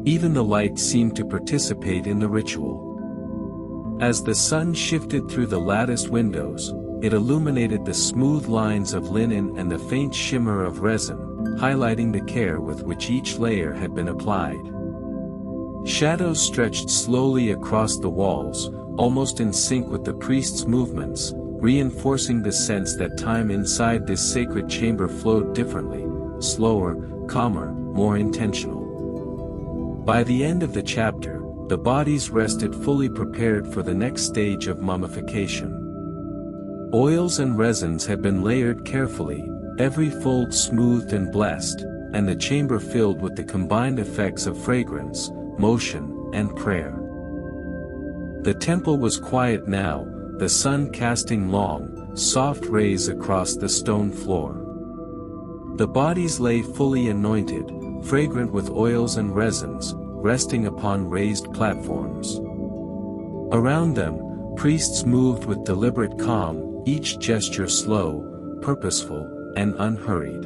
Speaker 1: Even the light seemed to participate in the ritual. As the sun shifted through the latticed windows, it illuminated the smooth lines of linen and the faint shimmer of resin, highlighting the care with which each layer had been applied. Shadows stretched slowly across the walls, almost in sync with the priest's movements, reinforcing the sense that time inside this sacred chamber flowed differently, slower, calmer, more intentional. By the end of the chapter, the bodies rested fully prepared for the next stage of mummification. Oils and resins had been layered carefully, every fold smoothed and blessed, and the chamber filled with the combined effects of fragrance, motion, and prayer. The temple was quiet now, the sun casting long, soft rays across the stone floor. The bodies lay fully anointed, fragrant with oils and resins, resting upon raised platforms. Around them, priests moved with deliberate calm, each gesture slow, purposeful, and unhurried.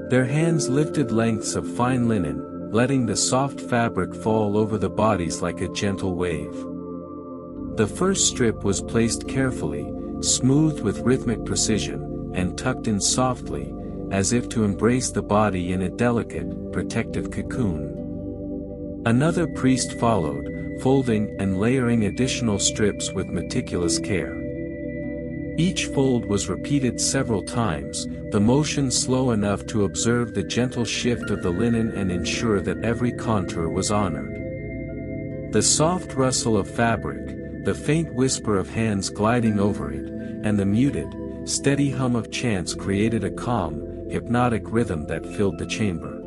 Speaker 1: Their hands lifted lengths of fine linen, letting the soft fabric fall over the bodies like a gentle wave. The first strip was placed carefully, smoothed with rhythmic precision, and tucked in softly, as if to embrace the body in a delicate, protective cocoon. Another priest followed, folding and layering additional strips with meticulous care. Each fold was repeated several times, the motion slow enough to observe the gentle shift of the linen and ensure that every contour was honored. The soft rustle of fabric, the faint whisper of hands gliding over it, and the muted, steady hum of chants created a calm, hypnotic rhythm that filled the chamber.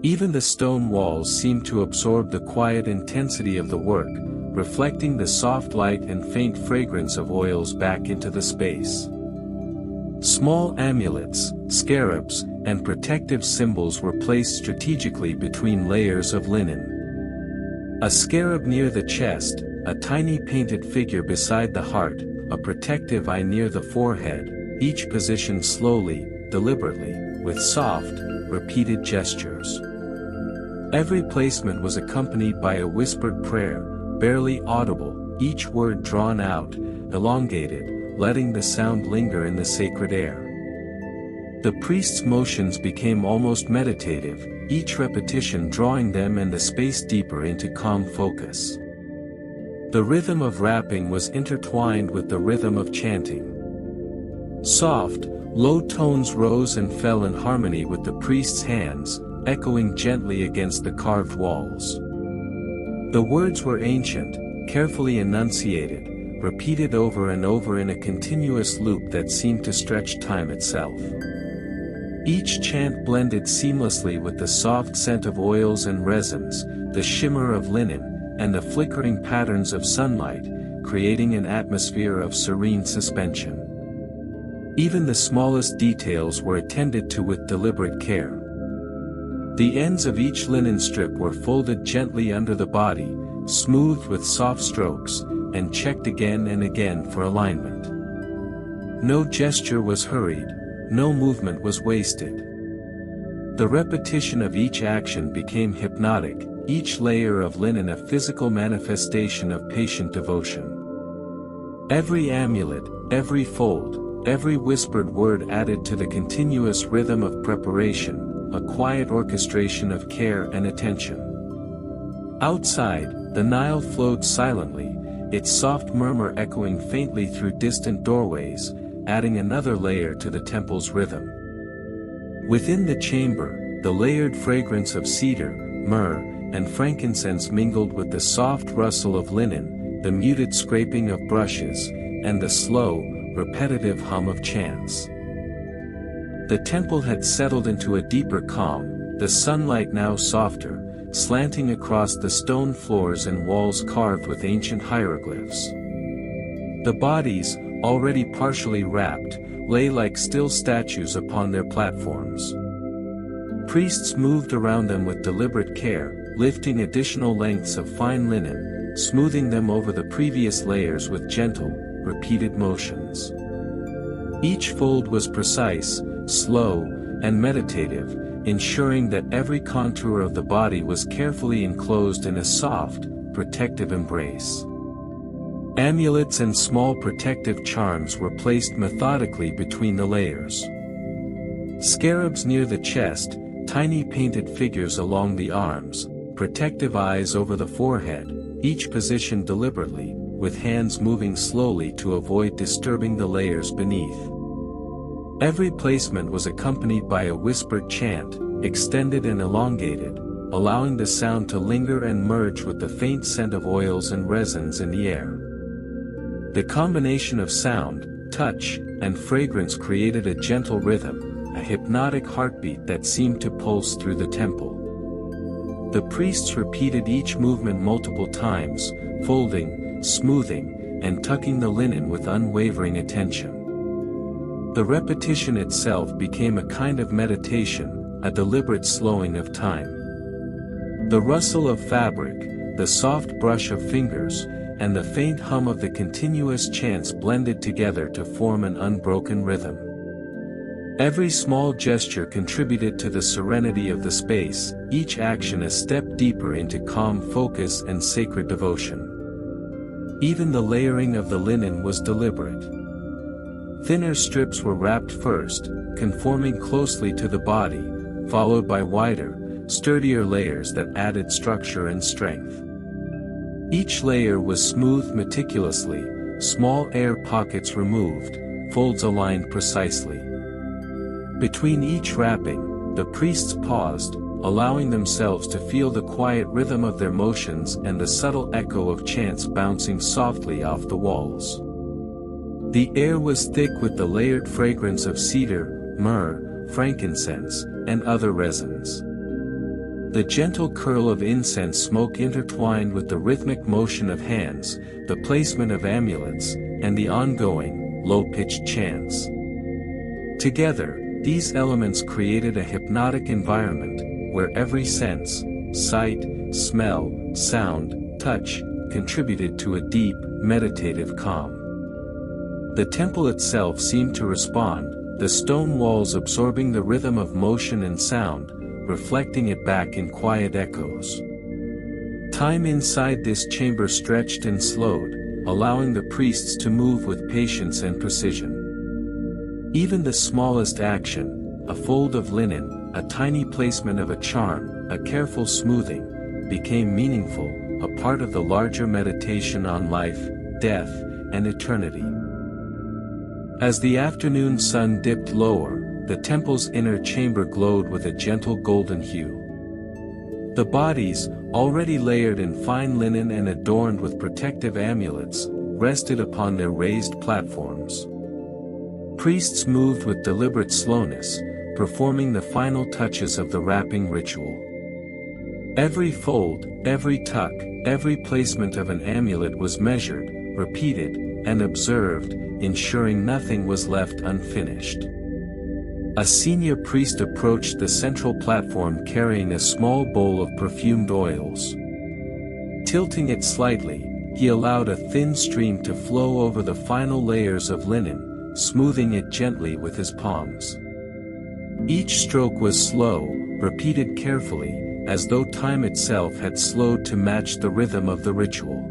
Speaker 1: Even the stone walls seemed to absorb the quiet intensity of the work, reflecting the soft light and faint fragrance of oils back into the space. Small amulets, scarabs, and protective symbols were placed strategically between layers of linen. A scarab near the chest, a tiny painted figure beside the heart, a protective eye near the forehead, each positioned slowly, deliberately, with soft, repeated gestures. Every placement was accompanied by a whispered prayer, barely audible, each word drawn out, elongated, letting the sound linger in the sacred air. The priest's motions became almost meditative, each repetition drawing them and the space deeper into calm focus. The rhythm of rapping was intertwined with the rhythm of chanting. Soft, low tones rose and fell in harmony with the priest's hands, echoing gently against the carved walls. The words were ancient, carefully enunciated, repeated over and over in a continuous loop that seemed to stretch time itself. Each chant blended seamlessly with the soft scent of oils and resins, the shimmer of linen, and the flickering patterns of sunlight, creating an atmosphere of serene suspension. Even the smallest details were attended to with deliberate care. The ends of each linen strip were folded gently under the body, smoothed with soft strokes, and checked again and again for alignment. No gesture was hurried, no movement was wasted. The repetition of each action became hypnotic, each layer of linen a physical manifestation of patient devotion. Every amulet, every fold, every whispered word added to the continuous rhythm of preparation, a quiet orchestration of care and attention. Outside, the Nile flowed silently, its soft murmur echoing faintly through distant doorways, adding another layer to the temple's rhythm. Within the chamber, the layered fragrance of cedar, myrrh, and frankincense mingled with the soft rustle of linen, the muted scraping of brushes, and the slow, repetitive hum of chants. The temple had settled into a deeper calm, the sunlight now softer, slanting across the stone floors and walls carved with ancient hieroglyphs. The bodies, already partially wrapped, lay like still statues upon their platforms. Priests moved around them with deliberate care, lifting additional lengths of fine linen, smoothing them over the previous layers with gentle, repeated motions. Each fold was precise, slow, and meditative, ensuring that every contour of the body was carefully enclosed in a soft, protective embrace. Amulets and small protective charms were placed methodically between the layers. Scarabs near the chest, tiny painted figures along the arms, protective eyes over the forehead, each positioned deliberately, with hands moving slowly to avoid disturbing the layers beneath. Every placement was accompanied by a whispered chant, extended and elongated, allowing the sound to linger and merge with the faint scent of oils and resins in the air. The combination of sound, touch, and fragrance created a gentle rhythm, a hypnotic heartbeat that seemed to pulse through the temple. The priests repeated each movement multiple times, folding, smoothing, and tucking the linen with unwavering attention. The repetition itself became a kind of meditation, a deliberate slowing of time. The rustle of fabric, the soft brush of fingers, and the faint hum of the continuous chants blended together to form an unbroken rhythm. Every small gesture contributed to the serenity of the space, each action a step deeper into calm focus and sacred devotion. Even the layering of the linen was deliberate. Thinner strips were wrapped first, conforming closely to the body, followed by wider, sturdier layers that added structure and strength. Each layer was smoothed meticulously, small air pockets removed, folds aligned precisely. Between each wrapping, the priests paused, allowing themselves to feel the quiet rhythm of their motions and the subtle echo of chants bouncing softly off the walls. The air was thick with the layered fragrance of cedar, myrrh, frankincense, and other resins. The gentle curl of incense smoke intertwined with the rhythmic motion of hands, the placement of amulets, and the ongoing, low-pitched chants. Together, these elements created a hypnotic environment, where every sense, sight, smell, sound, touch, contributed to a deep, meditative calm. The temple itself seemed to respond, the stone walls absorbing the rhythm of motion and sound, reflecting it back in quiet echoes. Time inside this chamber stretched and slowed, allowing the priests to move with patience and precision. Even the smallest action, a fold of linen, a tiny placement of a charm, a careful smoothing, became meaningful, a part of the larger meditation on life, death, and eternity. As the afternoon sun dipped lower, the temple's inner chamber glowed with a gentle golden hue. The bodies, already layered in fine linen and adorned with protective amulets, rested upon their raised platforms. Priests moved with deliberate slowness, performing the final touches of the wrapping ritual. Every fold, every tuck, every placement of an amulet was measured, repeated, and observed, ensuring nothing was left unfinished. A senior priest approached the central platform carrying a small bowl of perfumed oils. Tilting it slightly, he allowed a thin stream to flow over the final layers of linen, smoothing it gently with his palms. Each stroke was slow, repeated carefully, as though time itself had slowed to match the rhythm of the ritual.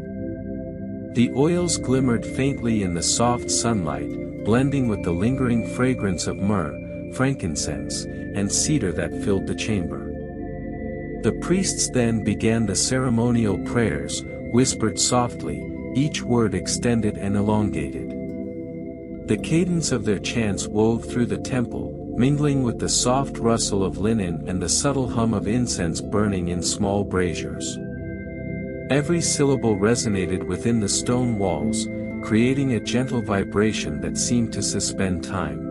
Speaker 1: The oils glimmered faintly in the soft sunlight, blending with the lingering fragrance of myrrh, frankincense, and cedar that filled the chamber. The priests then began the ceremonial prayers, whispered softly, each word extended and elongated. The cadence of their chants wove through the temple, mingling with the soft rustle of linen and the subtle hum of incense burning in small braziers. Every syllable resonated within the stone walls, creating a gentle vibration that seemed to suspend time.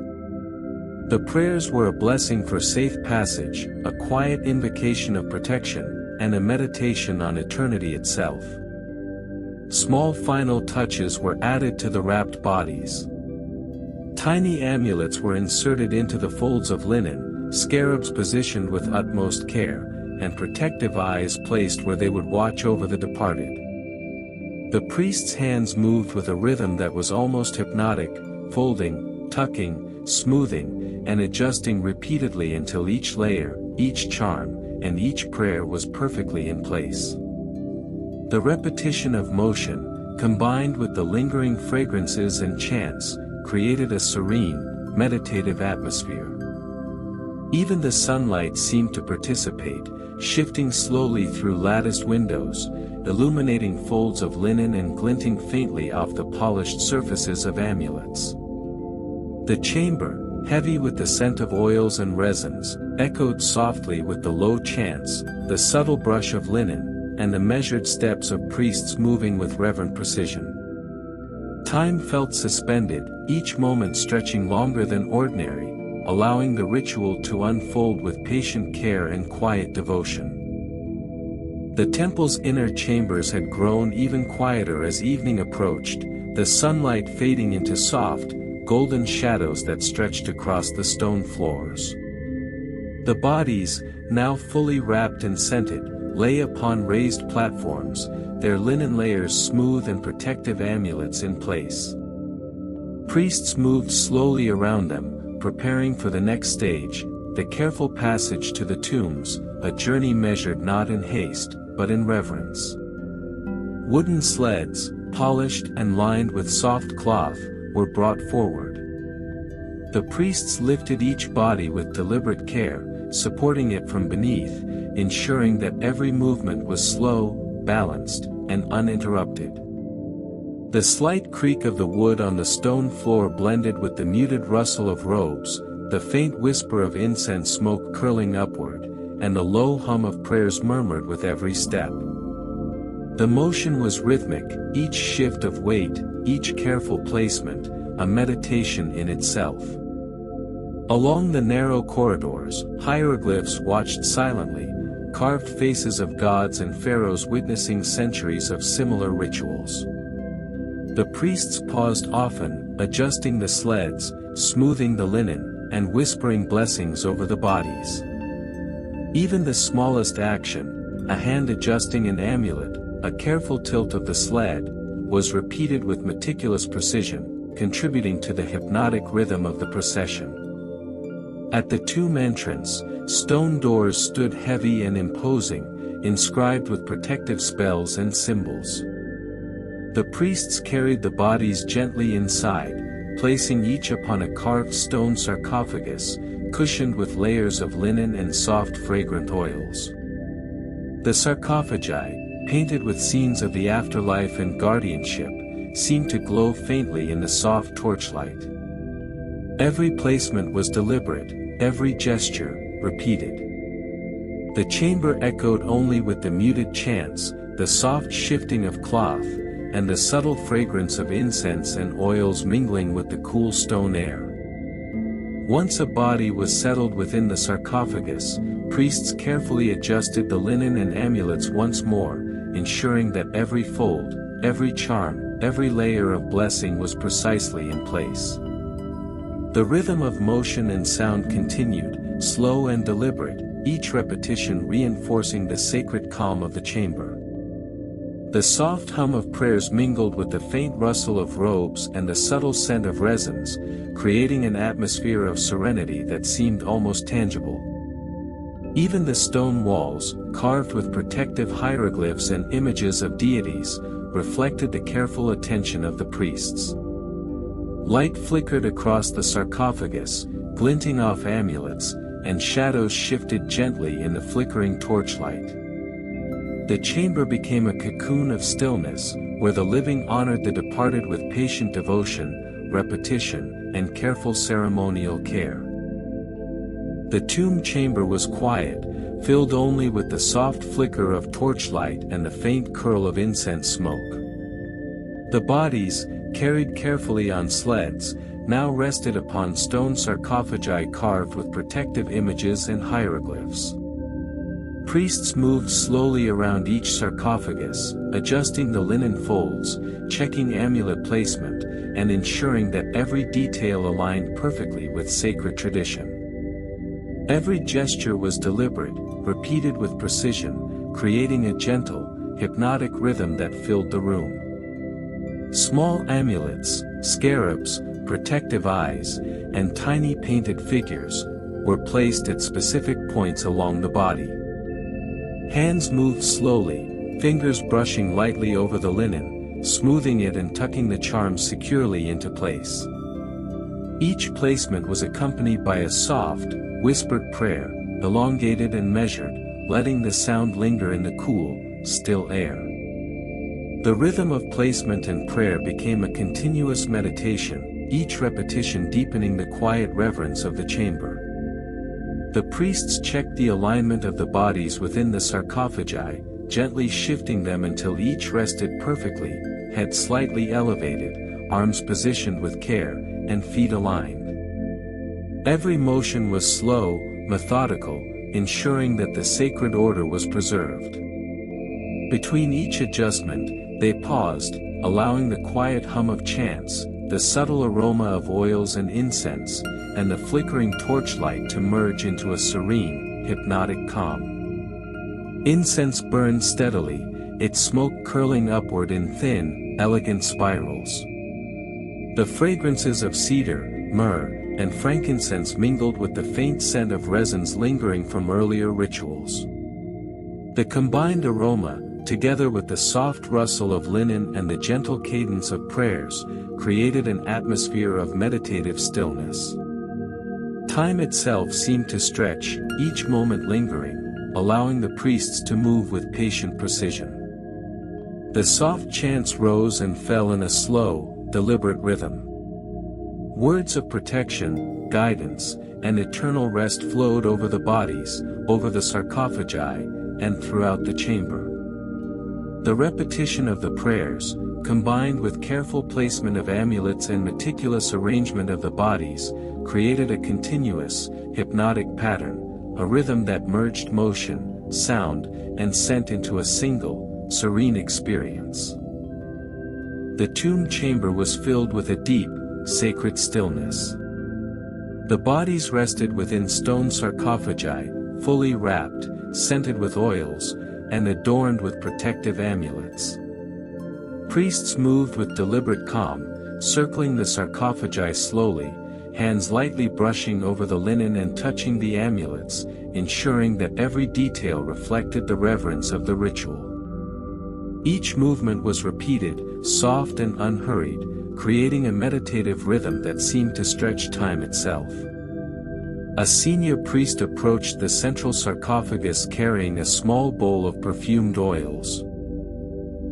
Speaker 1: The prayers were a blessing for safe passage, a quiet invocation of protection, and a meditation on eternity itself. Small final touches were added to the wrapped bodies. Tiny amulets were inserted into the folds of linen, scarabs positioned with utmost care, and protective eyes placed where they would watch over the departed. The priest's hands moved with a rhythm that was almost hypnotic, folding, tucking, smoothing, and adjusting repeatedly until each layer, each charm, and each prayer was perfectly in place. The repetition of motion, combined with the lingering fragrances and chants, created a serene, meditative atmosphere. Even the sunlight seemed to participate, shifting slowly through latticed windows, illuminating folds of linen and glinting faintly off the polished surfaces of amulets. The chamber, heavy with the scent of oils and resins, echoed softly with the low chants, the subtle brush of linen, and the measured steps of priests moving with reverent precision. Time felt suspended, each moment stretching longer than ordinary, allowing the ritual to unfold with patient care and quiet devotion. The temple's inner chambers had grown even quieter as evening approached, the sunlight fading into soft, golden shadows that stretched across the stone floors. The bodies, now fully wrapped and scented, lay upon raised platforms, their linen layers smooth and protective amulets in place. Priests moved slowly around them, preparing for the next stage, the careful passage to the tombs, a journey measured not in haste, but in reverence. Wooden sleds, polished and lined with soft cloth, were brought forward. The priests lifted each body with deliberate care, supporting it from beneath, ensuring that every movement was slow, balanced, and uninterrupted. The slight creak of the wood on the stone floor blended with the muted rustle of robes, the faint whisper of incense smoke curling upward, and the low hum of prayers murmured with every step. The motion was rhythmic, each shift of weight, each careful placement, a meditation in itself. Along the narrow corridors, hieroglyphs watched silently, carved faces of gods and pharaohs witnessing centuries of similar rituals. The priests paused often, adjusting the sleds, smoothing the linen, and whispering blessings over the bodies. Even the smallest action, a hand adjusting an amulet, a careful tilt of the sled, was repeated with meticulous precision, contributing to the hypnotic rhythm of the procession. At the tomb entrance, stone doors stood heavy and imposing, inscribed with protective spells and symbols. The priests carried the bodies gently inside, placing each upon a carved stone sarcophagus, cushioned with layers of linen and soft fragrant oils. The sarcophagi, painted with scenes of the afterlife and guardianship, seemed to glow faintly in the soft torchlight. Every placement was deliberate, every gesture, repeated. The chamber echoed only with the muted chants, the soft shifting of cloth, and the subtle fragrance of incense and oils mingling with the cool stone air. Once a body was settled within the sarcophagus, priests carefully adjusted the linen and amulets once more, ensuring that every fold, every charm, every layer of blessing was precisely in place. The rhythm of motion and sound continued, slow and deliberate, each repetition reinforcing the sacred calm of the chamber. The soft hum of prayers mingled with the faint rustle of robes and the subtle scent of resins, creating an atmosphere of serenity that seemed almost tangible. Even the stone walls, carved with protective hieroglyphs and images of deities, reflected the careful attention of the priests. Light flickered across the sarcophagus, glinting off amulets, and shadows shifted gently in the flickering torchlight. The chamber became a cocoon of stillness, where the living honored the departed with patient devotion, repetition, and careful ceremonial care. The tomb chamber was quiet, filled only with the soft flicker of torchlight and the faint curl of incense smoke. The bodies, carried carefully on sleds, now rested upon stone sarcophagi carved with protective images and hieroglyphs. Priests moved slowly around each sarcophagus, adjusting the linen folds, checking amulet placement, and ensuring that every detail aligned perfectly with sacred tradition. Every gesture was deliberate, repeated with precision, creating a gentle, hypnotic rhythm that filled the room. Small amulets, scarabs, protective eyes, and tiny painted figures were placed at specific points along the body. Hands moved slowly, fingers brushing lightly over the linen, smoothing it and tucking the charms securely into place. Each placement was accompanied by a soft, whispered prayer, elongated and measured, letting the sound linger in the cool, still air. The rhythm of placement and prayer became a continuous meditation, each repetition deepening the quiet reverence of the chamber. The priests checked the alignment of the bodies within the sarcophagi, gently shifting them until each rested perfectly, head slightly elevated, arms positioned with care, and feet aligned. Every motion was slow, methodical, ensuring that the sacred order was preserved. Between each adjustment, they paused, allowing the quiet hum of chants, the subtle aroma of oils and incense, and the flickering torchlight to merge into a serene, hypnotic calm. Incense burned steadily, its smoke curling upward in thin, elegant spirals. The fragrances of cedar, myrrh, and frankincense mingled with the faint scent of resins lingering from earlier rituals. The combined aroma, together with the soft rustle of linen and the gentle cadence of prayers, created an atmosphere of meditative stillness. Time itself seemed to stretch, each moment lingering, allowing the priests to move with patient precision. The soft chants rose and fell in a slow, deliberate rhythm. Words of protection, guidance, and eternal rest flowed over the bodies, over the sarcophagi, and throughout the chamber. The repetition of the prayers, combined with careful placement of amulets and meticulous arrangement of the bodies, created a continuous, hypnotic pattern, a rhythm that merged motion, sound, and scent into a single, serene experience. The tomb chamber was filled with a deep, sacred stillness. The bodies rested within stone sarcophagi, fully wrapped, scented with oils, and adorned with protective amulets. Priests moved with deliberate calm, circling the sarcophagi slowly, hands lightly brushing over the linen and touching the amulets, ensuring that every detail reflected the reverence of the ritual. Each movement was repeated, soft and unhurried, creating a meditative rhythm that seemed to stretch time itself. A senior priest approached the central sarcophagus carrying a small bowl of perfumed oils.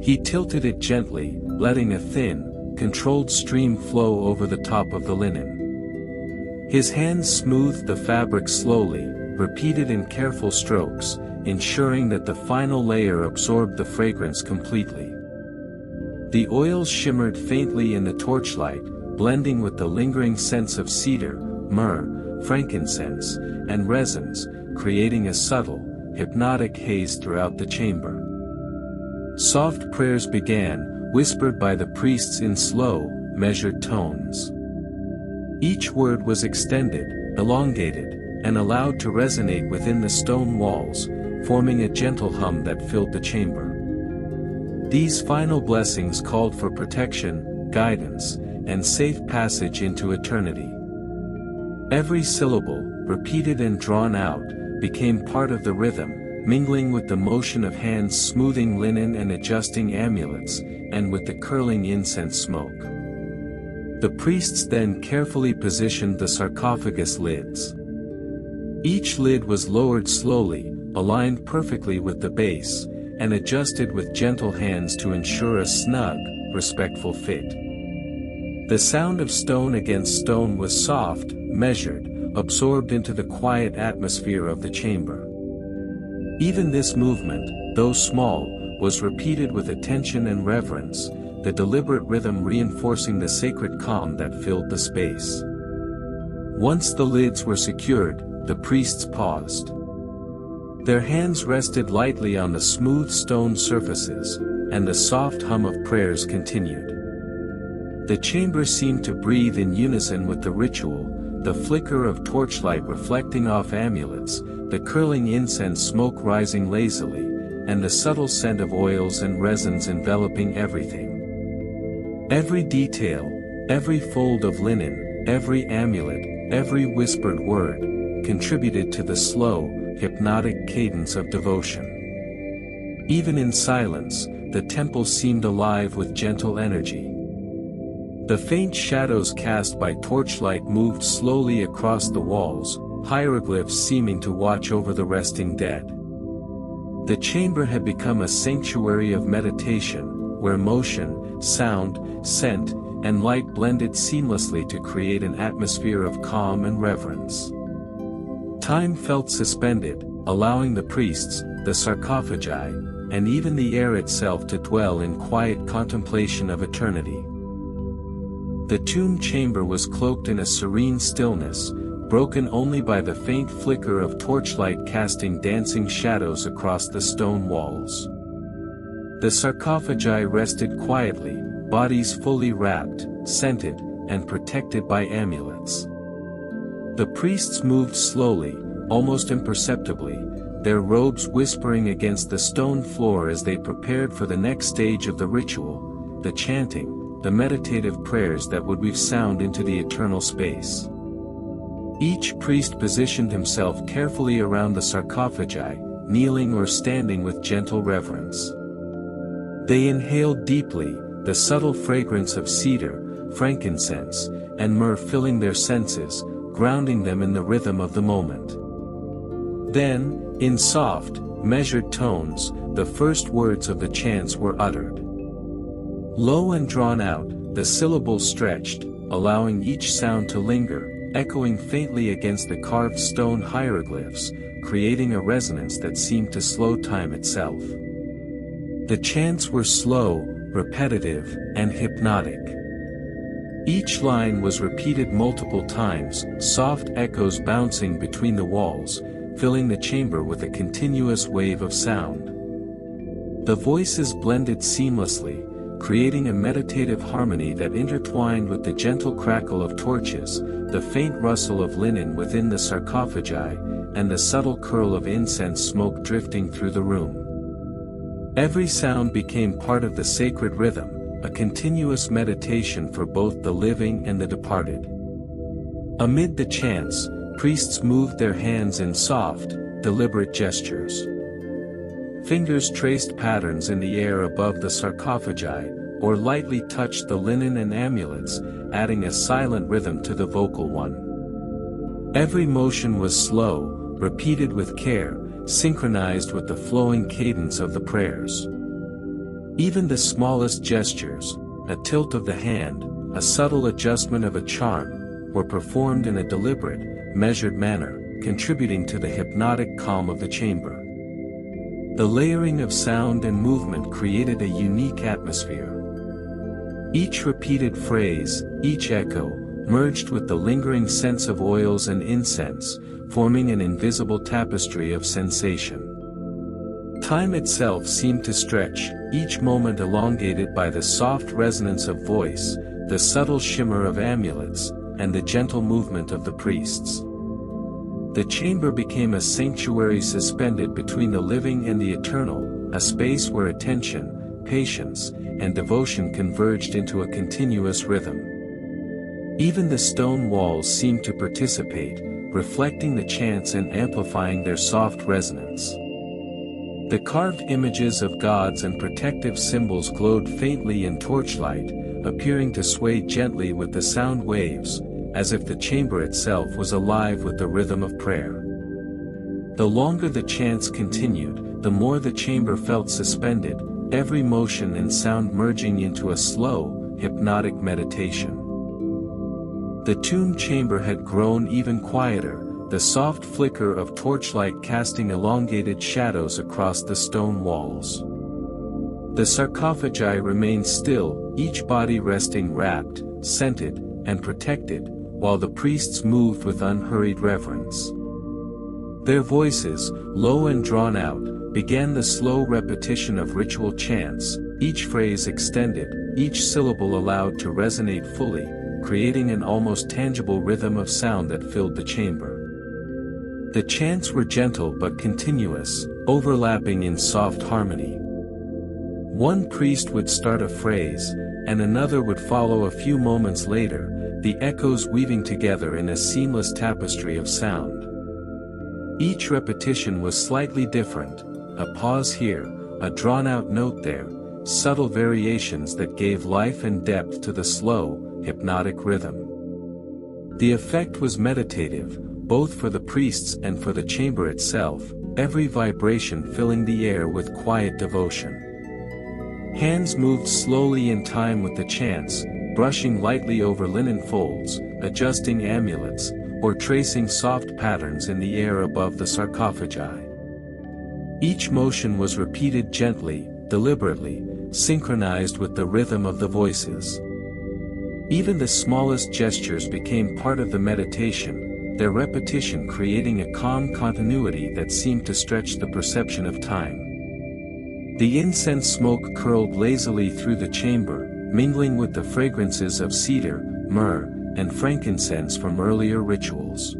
Speaker 1: He tilted it gently, letting a thin, controlled stream flow over the top of the linen. His hands smoothed the fabric slowly, repeated in careful strokes, ensuring that the final layer absorbed the fragrance completely. The oils shimmered faintly in the torchlight, blending with the lingering scents of cedar, myrrh, frankincense, and resins, creating a subtle, hypnotic haze throughout the chamber. Soft prayers began, whispered by the priests in slow, measured tones. Each word was extended, elongated, and allowed to resonate within the stone walls, forming a gentle hum that filled the chamber. These final blessings called for protection, guidance, and safe passage into eternity. Every syllable, repeated and drawn out, became part of the rhythm, mingling with the motion of hands smoothing linen and adjusting amulets, and with the curling incense smoke. The priests then carefully positioned the sarcophagus lids. Each lid was lowered slowly, aligned perfectly with the base, and adjusted with gentle hands to ensure a snug, respectful fit. The sound of stone against stone was soft, measured, absorbed into the quiet atmosphere of the chamber. Even this movement, though small, was repeated with attention and reverence, the deliberate rhythm reinforcing the sacred calm that filled the space. Once the lids were secured, the priests paused. Their hands rested lightly on the smooth stone surfaces, and the soft hum of prayers continued. The chamber seemed to breathe in unison with the ritual, the flicker of torchlight reflecting off amulets, the curling incense smoke rising lazily, and the subtle scent of oils and resins enveloping everything. Every detail, every fold of linen, every amulet, every whispered word, contributed to the slow, hypnotic cadence of devotion. Even in silence, the temple seemed alive with gentle energy. The faint shadows cast by torchlight moved slowly across the walls, hieroglyphs seeming to watch over the resting dead. The chamber had become a sanctuary of meditation, where motion, sound, scent, and light blended seamlessly to create an atmosphere of calm and reverence. Time felt suspended, allowing the priests, the sarcophagi, and even the air itself to dwell in quiet contemplation of eternity. The tomb chamber was cloaked in a serene stillness, broken only by the faint flicker of torchlight casting dancing shadows across the stone walls. The sarcophagi rested quietly, bodies fully wrapped, scented, and protected by amulets. The priests moved slowly, almost imperceptibly, their robes whispering against the stone floor as they prepared for the next stage of the ritual, the chanting, the meditative prayers that would weave sound into the eternal space. Each priest positioned himself carefully around the sarcophagi, kneeling or standing with gentle reverence. They inhaled deeply, the subtle fragrance of cedar, frankincense, and myrrh filling their senses, grounding them in the rhythm of the moment. Then, in soft, measured tones, the first words of the chants were uttered. Low and drawn out, the syllables stretched, allowing each sound to linger, echoing faintly against the carved stone hieroglyphs, creating a resonance that seemed to slow time itself. The chants were slow, repetitive, and hypnotic. Each line was repeated multiple times, soft echoes bouncing between the walls, filling the chamber with a continuous wave of sound. The voices blended seamlessly, creating a meditative harmony that intertwined with the gentle crackle of torches, the faint rustle of linen within the sarcophagi, and the subtle curl of incense smoke drifting through the room. Every sound became part of the sacred rhythm, a continuous meditation for both the living and the departed. Amid the chants, priests moved their hands in soft, deliberate gestures. Fingers traced patterns in the air above the sarcophagi, or lightly touched the linen and amulets, adding a silent rhythm to the vocal one. Every motion was slow, repeated with care, synchronized with the flowing cadence of the prayers. Even the smallest gestures, a tilt of the hand, a subtle adjustment of a charm, were performed in a deliberate, measured manner, contributing to the hypnotic calm of the chamber. The layering of sound and movement created a unique atmosphere. Each repeated phrase, each echo, merged with the lingering sense of oils and incense, forming an invisible tapestry of sensation. Time itself seemed to stretch, each moment elongated by the soft resonance of voice, the subtle shimmer of amulets, and the gentle movement of the priests. The chamber became a sanctuary suspended between the living and the eternal, a space where attention, patience, and devotion converged into a continuous rhythm. Even the stone walls seemed to participate, reflecting the chants and amplifying their soft resonance. The carved images of gods and protective symbols glowed faintly in torchlight, appearing to sway gently with the sound waves, as if the chamber itself was alive with the rhythm of prayer. The longer the chants continued, the more the chamber felt suspended, every motion and sound merging into a slow, hypnotic meditation. The tomb chamber had grown even quieter, the soft flicker of torchlight casting elongated shadows across the stone walls. The sarcophagi remained still, each body resting wrapped, scented, and protected, while the priests moved with unhurried reverence. Their voices, low and drawn out, began the slow repetition of ritual chants, each phrase extended, each syllable allowed to resonate fully, creating an almost tangible rhythm of sound that filled the chamber. The chants were gentle but continuous, overlapping in soft harmony. One priest would start a phrase, and another would follow a few moments later, the echoes weaving together in a seamless tapestry of sound. Each repetition was slightly different, a pause here, a drawn-out note there, subtle variations that gave life and depth to the slow, hypnotic rhythm. The effect was meditative, both for the priests and for the chamber itself, every vibration filling the air with quiet devotion. Hands moved slowly in time with the chants, brushing lightly over linen folds, adjusting amulets, or tracing soft patterns in the air above the sarcophagi. Each motion was repeated gently, deliberately, synchronized with the rhythm of the voices. Even the smallest gestures became part of the meditation, their repetition creating a calm continuity that seemed to stretch the perception of time. The incense smoke curled lazily through the chamber, mingling with the fragrances of cedar, myrrh, and frankincense from earlier rituals.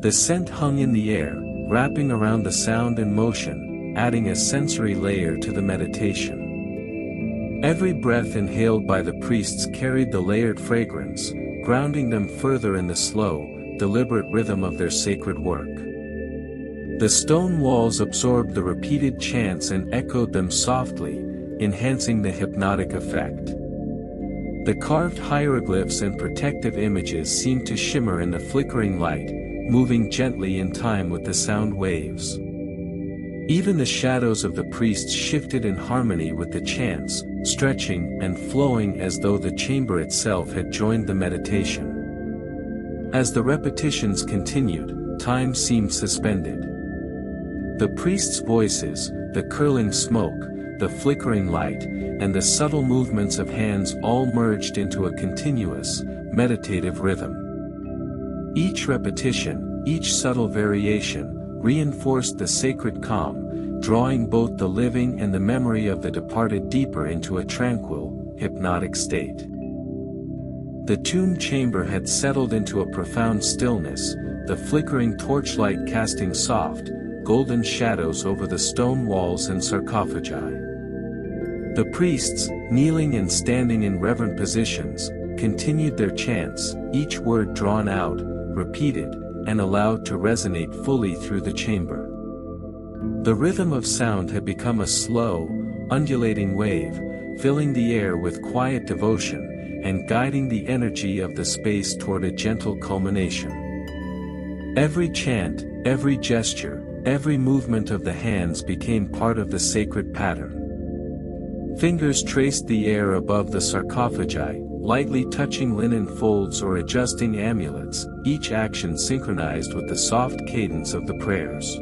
Speaker 1: The scent hung in the air, wrapping around the sound and motion, adding a sensory layer to the meditation. Every breath inhaled by the priests carried the layered fragrance, grounding them further in the slow, deliberate rhythm of their sacred work. The stone walls absorbed the repeated chants and echoed them softly, enhancing the hypnotic effect. The carved hieroglyphs and protective images seemed to shimmer in the flickering light, moving gently in time with the sound waves. Even the shadows of the priests shifted in harmony with the chants, stretching and flowing as though the chamber itself had joined the meditation. As the repetitions continued, time seemed suspended. The priests' voices, the curling smoke, the flickering light, and the subtle movements of hands all merged into a continuous, meditative rhythm. Each repetition, each subtle variation, reinforced the sacred calm, drawing both the living and the memory of the departed deeper into a tranquil, hypnotic state. The tomb chamber had settled into a profound stillness, the flickering torchlight casting soft, golden shadows over the stone walls and sarcophagi. The priests, kneeling and standing in reverent positions, continued their chants, each word drawn out, repeated, and allowed to resonate fully through the chamber. The rhythm of sound had become a slow, undulating wave, filling the air with quiet devotion, and guiding the energy of the space toward a gentle culmination. Every chant, every gesture, every movement of the hands became part of the sacred pattern. Fingers traced the air above the sarcophagi, lightly touching linen folds or adjusting amulets, each action synchronized with the soft cadence of the prayers.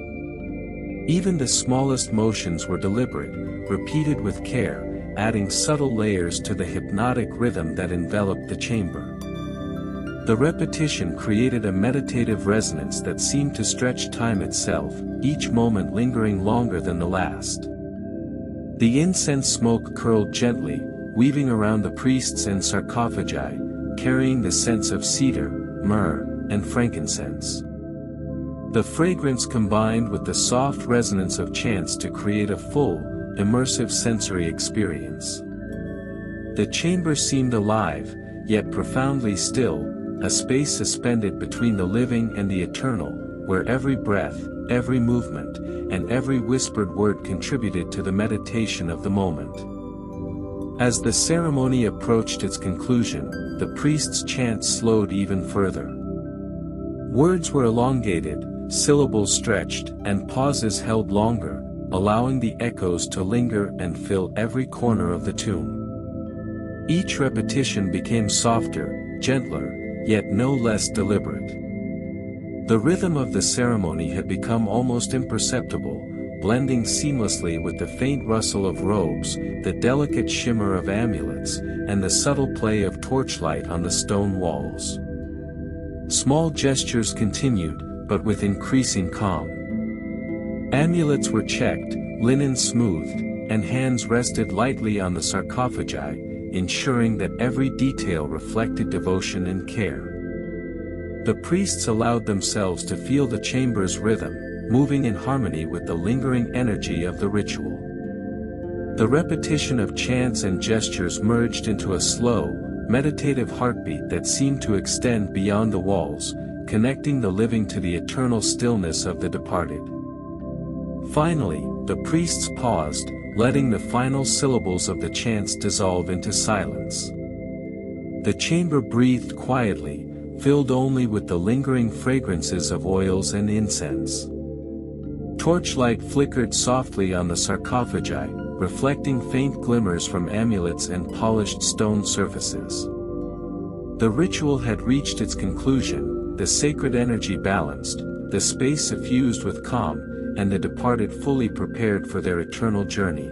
Speaker 1: Even the smallest motions were deliberate, repeated with care, adding subtle layers to the hypnotic rhythm that enveloped the chamber. The repetition created a meditative resonance that seemed to stretch time itself, each moment lingering longer than the last. The incense smoke curled gently, weaving around the priests and sarcophagi, carrying the scents of cedar, myrrh, and frankincense. The fragrance combined with the soft resonance of chants to create a full, immersive sensory experience. The chamber seemed alive, yet profoundly still, a space suspended between the living and the eternal, where every breath, every movement, and every whispered word contributed to the meditation of the moment. As the ceremony approached its conclusion, the priest's chants slowed even further. Words were elongated, syllables stretched, and pauses held longer, allowing the echoes to linger and fill every corner of the tomb. Each repetition became softer, gentler, yet no less deliberate. The rhythm of the ceremony had become almost imperceptible, blending seamlessly with the faint rustle of robes, the delicate shimmer of amulets, and the subtle play of torchlight on the stone walls. Small gestures continued, but with increasing calm. Amulets were checked, linen smoothed, and hands rested lightly on the sarcophagi, ensuring that every detail reflected devotion and care. The priests allowed themselves to feel the chamber's rhythm, moving in harmony with the lingering energy of the ritual. The repetition of chants and gestures merged into a slow, meditative heartbeat that seemed to extend beyond the walls, connecting the living to the eternal stillness of the departed. Finally, the priests paused, letting the final syllables of the chants dissolve into silence. The chamber breathed quietly, filled only with the lingering fragrances of oils and incense. Torchlight flickered softly on the sarcophagi, reflecting faint glimmers from amulets and polished stone surfaces. The ritual had reached its conclusion, the sacred energy balanced, the space suffused with calm, and the departed fully prepared for their eternal journey.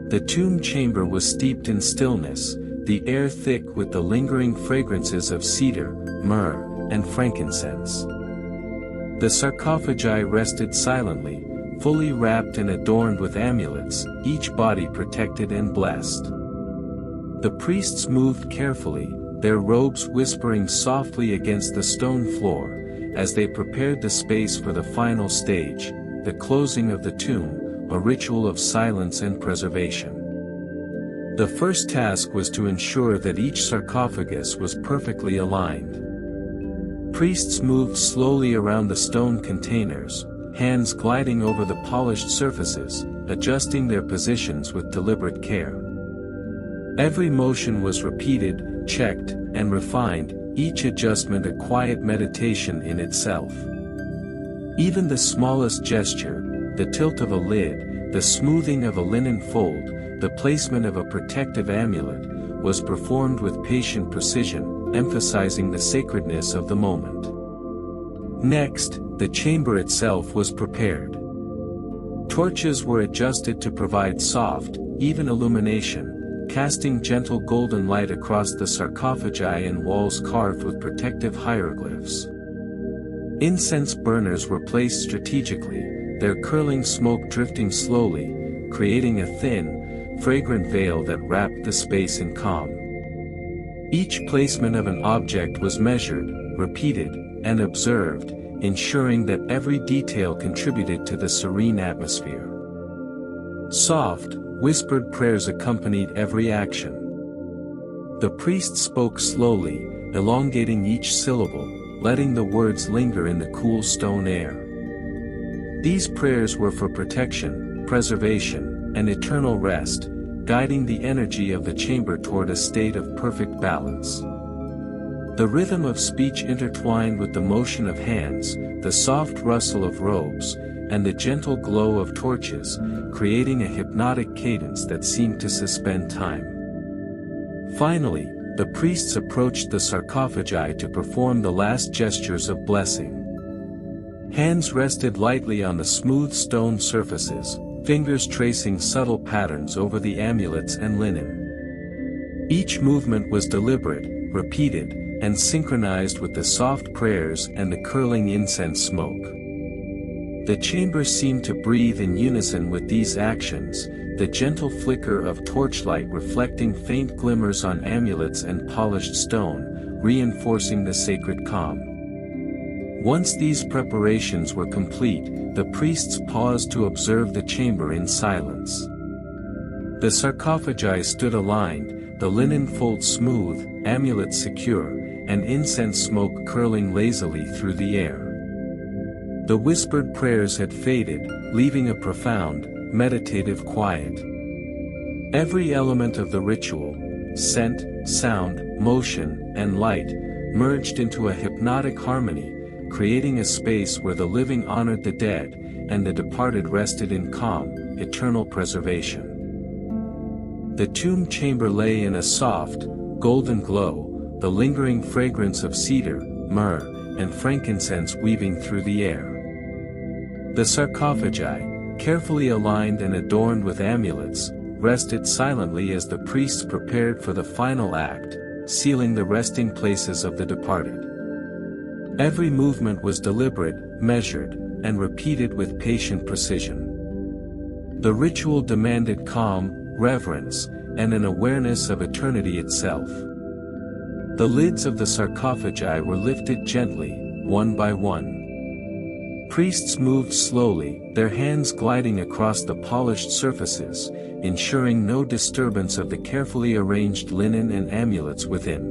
Speaker 1: The tomb chamber was steeped in stillness, the air thick with the lingering fragrances of cedar, myrrh, and frankincense. The sarcophagi rested silently, fully wrapped and adorned with amulets, each body protected and blessed. The priests moved carefully, their robes whispering softly against the stone floor, as they prepared the space for the final stage, the closing of the tomb, a ritual of silence and preservation. The first task was to ensure that each sarcophagus was perfectly aligned. Priests moved slowly around the stone containers, hands gliding over the polished surfaces, adjusting their positions with deliberate care. Every motion was repeated, checked, and refined, each adjustment a quiet meditation in itself. Even the smallest gesture, the tilt of a lid, the smoothing of a linen fold, the placement of a protective amulet, was performed with patient precision, emphasizing the sacredness of the moment. Next, the chamber itself was prepared. Torches were adjusted to provide soft, even illumination, casting gentle golden light across the sarcophagi and walls carved with protective hieroglyphs. Incense burners were placed strategically, their curling smoke drifting slowly, creating a thin, fragrant veil that wrapped the space in calm. Each placement of an object was measured, repeated, and observed, ensuring that every detail contributed to the serene atmosphere. Soft, whispered prayers accompanied every action. The priest spoke slowly, elongating each syllable, letting the words linger in the cool stone air. These prayers were for protection, preservation, and eternal rest, guiding the energy of the chamber toward a state of perfect balance. The rhythm of speech intertwined with the motion of hands, the soft rustle of robes, and the gentle glow of torches, creating a hypnotic cadence that seemed to suspend time. Finally, the priests approached the sarcophagi to perform the last gestures of blessing. Hands rested lightly on the smooth stone surfaces, fingers tracing subtle patterns over the amulets and linen. Each movement was deliberate, repeated, and synchronized with the soft prayers and the curling incense smoke. The chamber seemed to breathe in unison with these actions, the gentle flicker of torchlight reflecting faint glimmers on amulets and polished stone, reinforcing the sacred calm. Once these preparations were complete, the priests paused to observe the chamber in silence. The sarcophagi stood aligned, the linen folds smooth, amulets secure, and incense smoke curling lazily through the air. The whispered prayers had faded, leaving a profound, meditative quiet. Every element of the ritual, scent, sound, motion, and light, merged into a hypnotic harmony, creating a space where the living honored the dead, and the departed rested in calm, eternal preservation. The tomb chamber lay in a soft, golden glow, the lingering fragrance of cedar, myrrh, and frankincense weaving through the air. The sarcophagi, carefully aligned and adorned with amulets, rested silently as the priests prepared for the final act, sealing the resting places of the departed. Every movement was deliberate, measured, and repeated with patient precision. The ritual demanded calm, reverence, and an awareness of eternity itself. The lids of the sarcophagi were lifted gently, one by one. Priests moved slowly, their hands gliding across the polished surfaces, ensuring no disturbance of the carefully arranged linen and amulets within.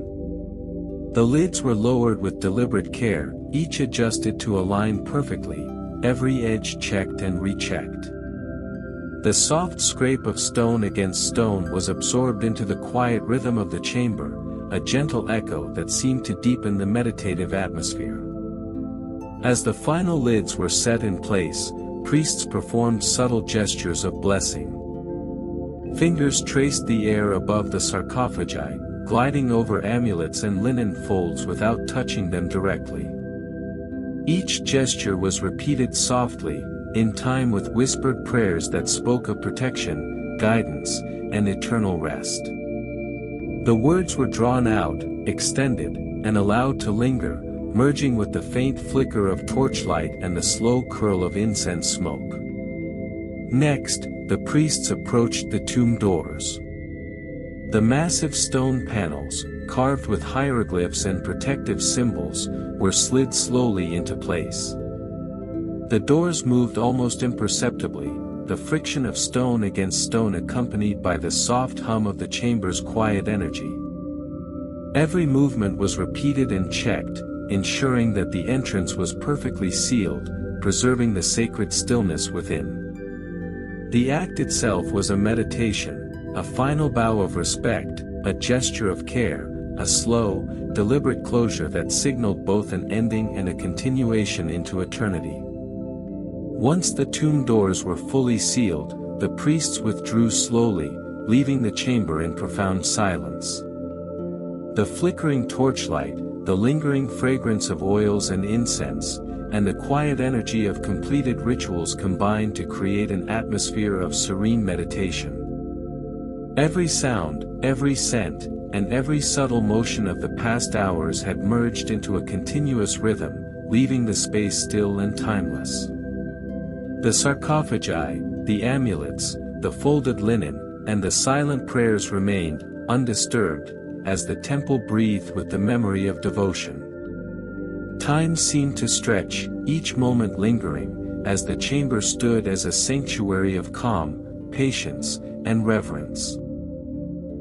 Speaker 1: The lids were lowered with deliberate care, each adjusted to align perfectly, every edge checked and rechecked. The soft scrape of stone against stone was absorbed into the quiet rhythm of the chamber, a gentle echo that seemed to deepen the meditative atmosphere. As the final lids were set in place, priests performed subtle gestures of blessing. Fingers traced the air above the sarcophagi, gliding over amulets and linen folds without touching them directly. Each gesture was repeated softly, in time with whispered prayers that spoke of protection, guidance, and eternal rest. The words were drawn out, extended, and allowed to linger, merging with the faint flicker of torchlight and the slow curl of incense smoke. Next, the priests approached the tomb doors. The massive stone panels, carved with hieroglyphs and protective symbols, were slid slowly into place. The doors moved almost imperceptibly, the friction of stone against stone accompanied by the soft hum of the chamber's quiet energy. Every movement was repeated and checked, ensuring that the entrance was perfectly sealed, preserving the sacred stillness within. The act itself was a meditation, a final bow of respect, a gesture of care, a slow, deliberate closure that signaled both an ending and a continuation into eternity. Once the tomb doors were fully sealed, the priests withdrew slowly, leaving the chamber in profound silence. The flickering torchlight, the lingering fragrance of oils and incense, and the quiet energy of completed rituals combined to create an atmosphere of serene meditation. Every sound, every scent, and every subtle motion of the past hours had merged into a continuous rhythm, leaving the space still and timeless. The sarcophagi, the amulets, the folded linen, and the silent prayers remained, undisturbed, as the temple breathed with the memory of devotion. Time seemed to stretch, each moment lingering, as the chamber stood as a sanctuary of calm, patience, and reverence.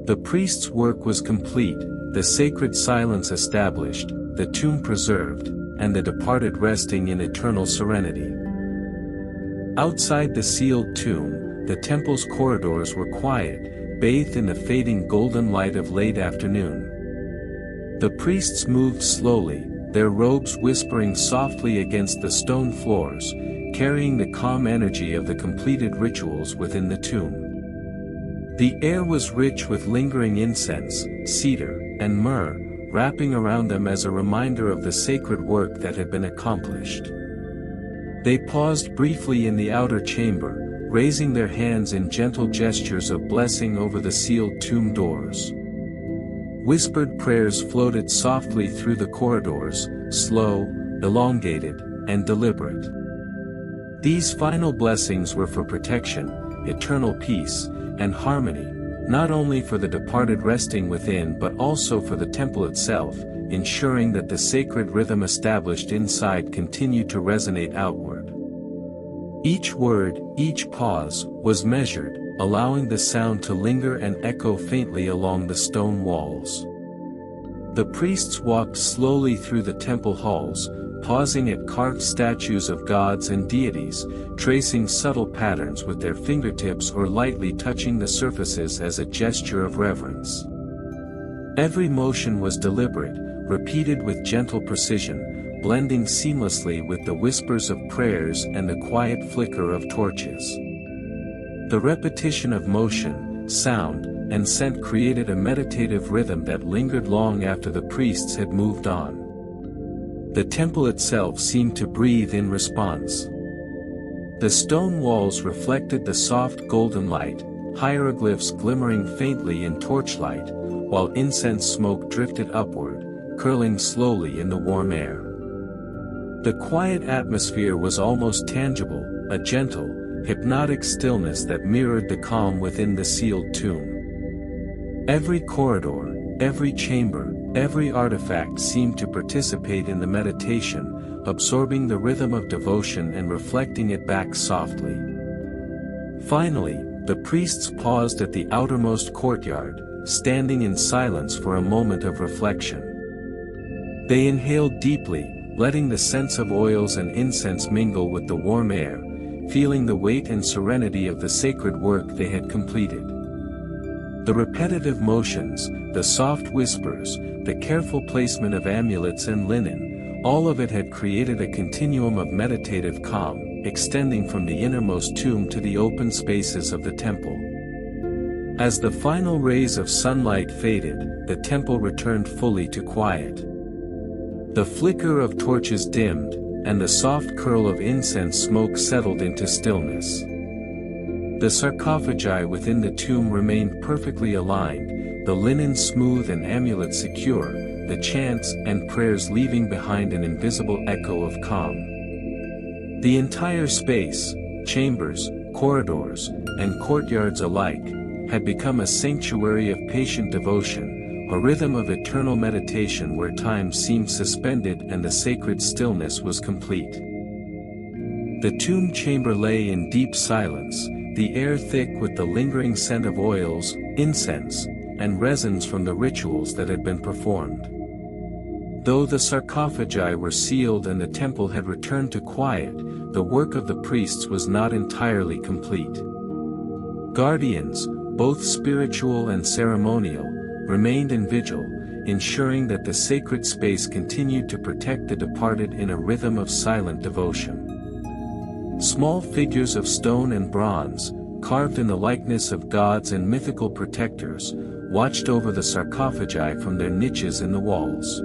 Speaker 1: The priest's work was complete, the sacred silence established, the tomb preserved, and the departed resting in eternal serenity. Outside the sealed tomb, the temple's corridors were quiet, bathed in the fading golden light of late afternoon. The priests moved slowly, their robes whispering softly against the stone floors, carrying the calm energy of the completed rituals within the tomb. The air was rich with lingering incense, cedar, and myrrh, wrapping around them as a reminder of the sacred work that had been accomplished. They paused briefly in the outer chamber, raising their hands in gentle gestures of blessing over the sealed tomb doors. Whispered prayers floated softly through the corridors, slow, elongated, and deliberate. These final blessings were for protection, eternal peace, and harmony, not only for the departed resting within but also for the temple itself, ensuring that the sacred rhythm established inside continued to resonate outward. Each word, each pause, was measured, allowing the sound to linger and echo faintly along the stone walls. The priests walked slowly through the temple halls, pausing at carved statues of gods and deities, tracing subtle patterns with their fingertips or lightly touching the surfaces as a gesture of reverence. Every motion was deliberate, repeated with gentle precision, blending seamlessly with the whispers of prayers and the quiet flicker of torches. The repetition of motion, sound, and scent created a meditative rhythm that lingered long after the priests had moved on. The temple itself seemed to breathe in response. The stone walls reflected the soft golden light, hieroglyphs glimmering faintly in torchlight, while incense smoke drifted upward, curling slowly in the warm air. The quiet atmosphere was almost tangible, a gentle, hypnotic stillness that mirrored the calm within the sealed tomb. Every corridor, every chamber, every artifact seemed to participate in the meditation, absorbing the rhythm of devotion and reflecting it back softly. Finally, the priests paused at the outermost courtyard, standing in silence for a moment of reflection. They inhaled deeply, letting the scents of oils and incense mingle with the warm air, feeling the weight and serenity of the sacred work they had completed. The repetitive motions, the soft whispers, the careful placement of amulets and linen, all of it had created a continuum of meditative calm, extending from the innermost tomb to the open spaces of the temple. As the final rays of sunlight faded, the temple returned fully to quiet. The flicker of torches dimmed, and the soft curl of incense smoke settled into stillness. The sarcophagi within the tomb remained perfectly aligned, the linen smooth and amulets secure, the chants and prayers leaving behind an invisible echo of calm. The entire space, chambers, corridors, and courtyards alike, had become a sanctuary of patient devotion, a rhythm of eternal meditation where time seemed suspended and the sacred stillness was complete. The tomb chamber lay in deep silence, the air thick with the lingering scent of oils, incense, and resins from the rituals that had been performed. Though the sarcophagi were sealed and the temple had returned to quiet, the work of the priests was not entirely complete. Guardians, both spiritual and ceremonial, remained in vigil, ensuring that the sacred space continued to protect the departed in a rhythm of silent devotion. Small figures of stone and bronze, carved in the likeness of gods and mythical protectors, watched over the sarcophagi from their niches in the walls.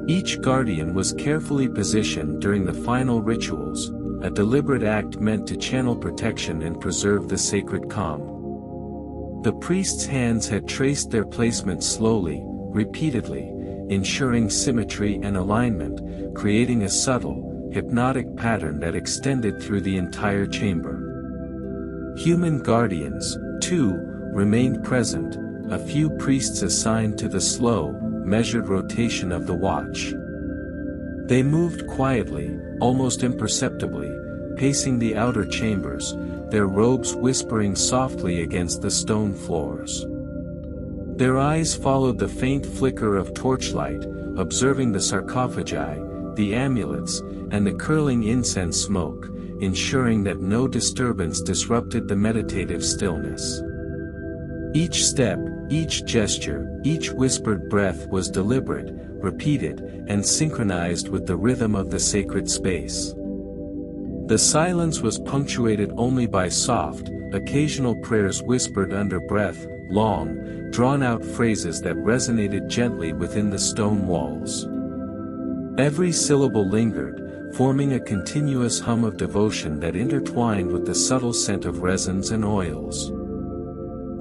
Speaker 1: Each guardian was carefully positioned during the final rituals, a deliberate act meant to channel protection and preserve the sacred calm. The priest's hands had traced their placement slowly, repeatedly, ensuring symmetry and alignment, creating a subtle, hypnotic pattern that extended through the entire chamber. Human guardians, too, remained present, a few priests assigned to the slow, measured rotation of the watch. They moved quietly, almost imperceptibly, pacing the outer chambers, their robes whispering softly against the stone floors. Their eyes followed the faint flicker of torchlight, observing the sarcophagi, the amulets, and the curling incense smoke, ensuring that no disturbance disrupted the meditative stillness. Each step, each gesture, each whispered breath was deliberate, repeated, and synchronized with the rhythm of the sacred space. The silence was punctuated only by soft, occasional prayers whispered under breath, long, drawn-out phrases that resonated gently within the stone walls. Every syllable lingered, forming a continuous hum of devotion that intertwined with the subtle scent of resins and oils.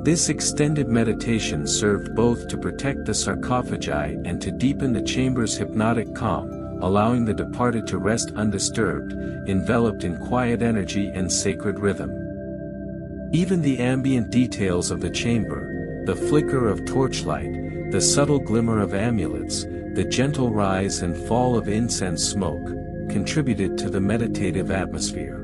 Speaker 1: This extended meditation served both to protect the sarcophagi and to deepen the chamber's hypnotic calm, allowing the departed to rest undisturbed, enveloped in quiet energy and sacred rhythm. Even the ambient details of the chamber, the flicker of torchlight, the subtle glimmer of amulets, the gentle rise and fall of incense smoke, contributed to the meditative atmosphere.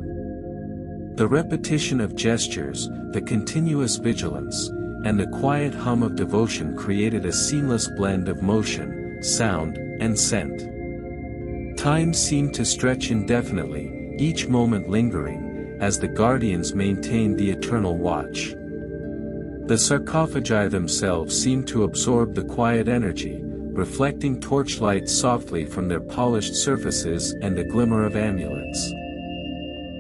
Speaker 1: The repetition of gestures, the continuous vigilance, and the quiet hum of devotion created a seamless blend of motion, sound, and scent. Time seemed to stretch indefinitely, each moment lingering, as the guardians maintained the eternal watch. The sarcophagi themselves seemed to absorb the quiet energy, reflecting torchlight softly from their polished surfaces and a glimmer of amulets.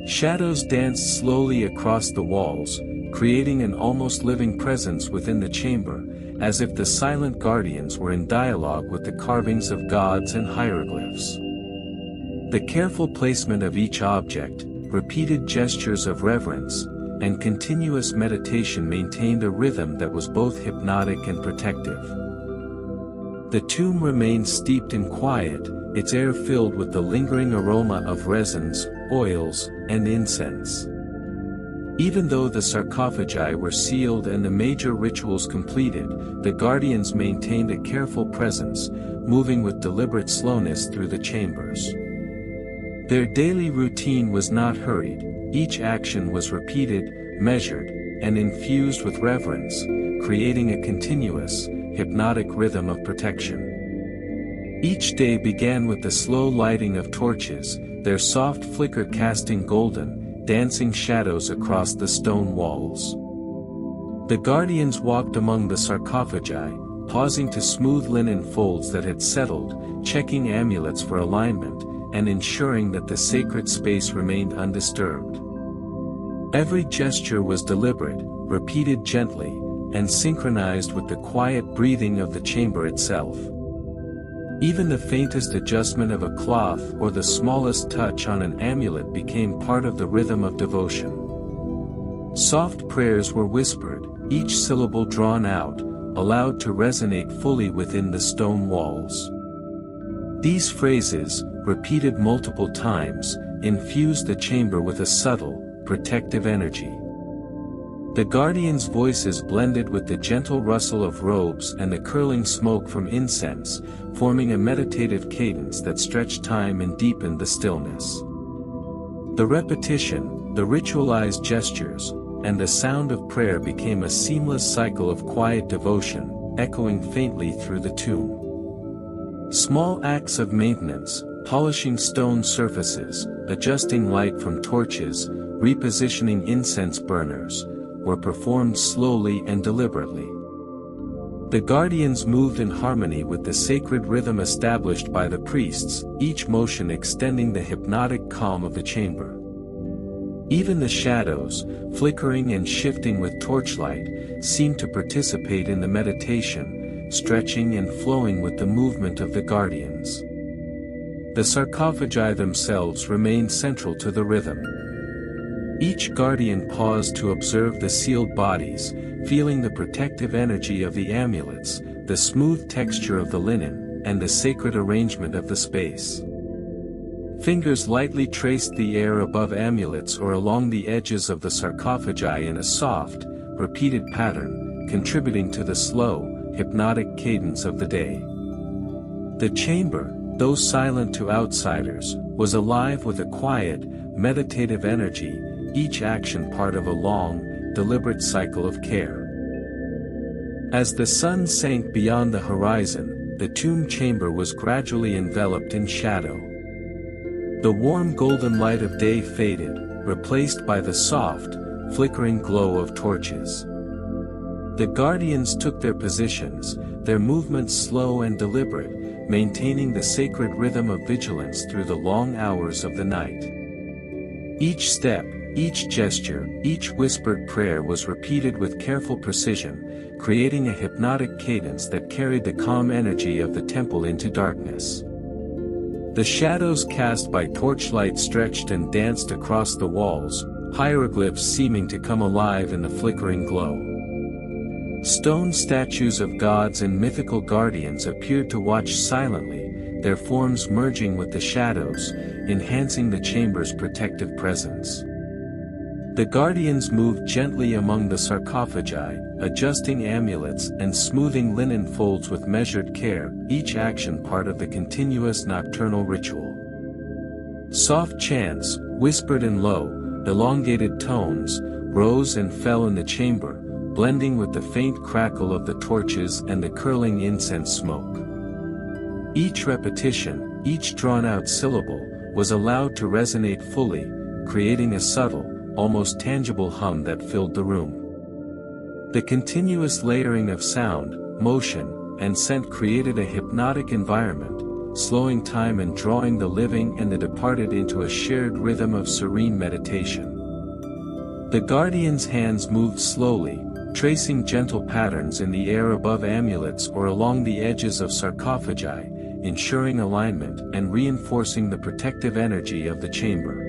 Speaker 1: Shadows danced slowly across the walls, creating an almost living presence within the chamber, as if the silent guardians were in dialogue with the carvings of gods and hieroglyphs. The careful placement of each object, repeated gestures of reverence, and continuous meditation maintained a rhythm that was both hypnotic and protective. The tomb remained steeped in quiet, its air filled with the lingering aroma of resins, oils, and incense. Even though the sarcophagi were sealed and the major rituals completed, the guardians maintained a careful presence, moving with deliberate slowness through the chambers. Their daily routine was not hurried, each action was repeated, measured, and infused with reverence, creating a continuous, hypnotic rhythm of protection. Each day began with the slow lighting of torches, their soft flicker casting golden, dancing shadows across the stone walls. The guardians walked among the sarcophagi, pausing to smooth linen folds that had settled, checking amulets for alignment, and ensuring that the sacred space remained undisturbed. Every gesture was deliberate, repeated gently, and synchronized with the quiet breathing of the chamber itself. Even the faintest adjustment of a cloth or the smallest touch on an amulet became part of the rhythm of devotion. Soft prayers were whispered, each syllable drawn out, allowed to resonate fully within the stone walls. These phrases, repeated multiple times, infused the chamber with a subtle, protective energy. The guardians' voices blended with the gentle rustle of robes and the curling smoke from incense, forming a meditative cadence that stretched time and deepened the stillness. The repetition, the ritualized gestures, and the sound of prayer became a seamless cycle of quiet devotion, echoing faintly through the tomb. Small acts of maintenance, polishing stone surfaces, adjusting light from torches, repositioning incense burners, were performed slowly and deliberately. The guardians moved in harmony with the sacred rhythm established by the priests, each motion extending the hypnotic calm of the chamber. Even the shadows, flickering and shifting with torchlight, seemed to participate in the meditation, stretching and flowing with the movement of the guardians. The sarcophagi themselves remained central to the rhythm. Each guardian paused to observe the sealed bodies, feeling the protective energy of the amulets, the smooth texture of the linen, and the sacred arrangement of the space. Fingers lightly traced the air above amulets or along the edges of the sarcophagi in a soft, repeated pattern, contributing to the slow, hypnotic cadence of the day. The chamber, though silent to outsiders, was alive with a quiet, meditative energy, each action part of a long, deliberate cycle of care. As the sun sank beyond the horizon, the tomb chamber was gradually enveloped in shadow. The warm golden light of day faded, replaced by the soft, flickering glow of torches. The guardians took their positions, their movements slow and deliberate, maintaining the sacred rhythm of vigilance through the long hours of the night. Each step, each gesture, each whispered prayer was repeated with careful precision, creating a hypnotic cadence that carried the calm energy of the temple into darkness. The shadows cast by torchlight stretched and danced across the walls, hieroglyphs seeming to come alive in the flickering glow. Stone statues of gods and mythical guardians appeared to watch silently, their forms merging with the shadows, enhancing the chamber's protective presence. The guardians moved gently among the sarcophagi, adjusting amulets and smoothing linen folds with measured care, each action part of the continuous nocturnal ritual. Soft chants, whispered in low, elongated tones, rose and fell in the chamber, blending with the faint crackle of the torches and the curling incense smoke. Each repetition, each drawn-out syllable, was allowed to resonate fully, creating a subtle, almost tangible hum that filled the room. The continuous layering of sound, motion, and scent created a hypnotic environment, slowing time and drawing the living and the departed into a shared rhythm of serene meditation. The guardian's hands moved slowly, tracing gentle patterns in the air above amulets or along the edges of sarcophagi, ensuring alignment and reinforcing the protective energy of the chamber.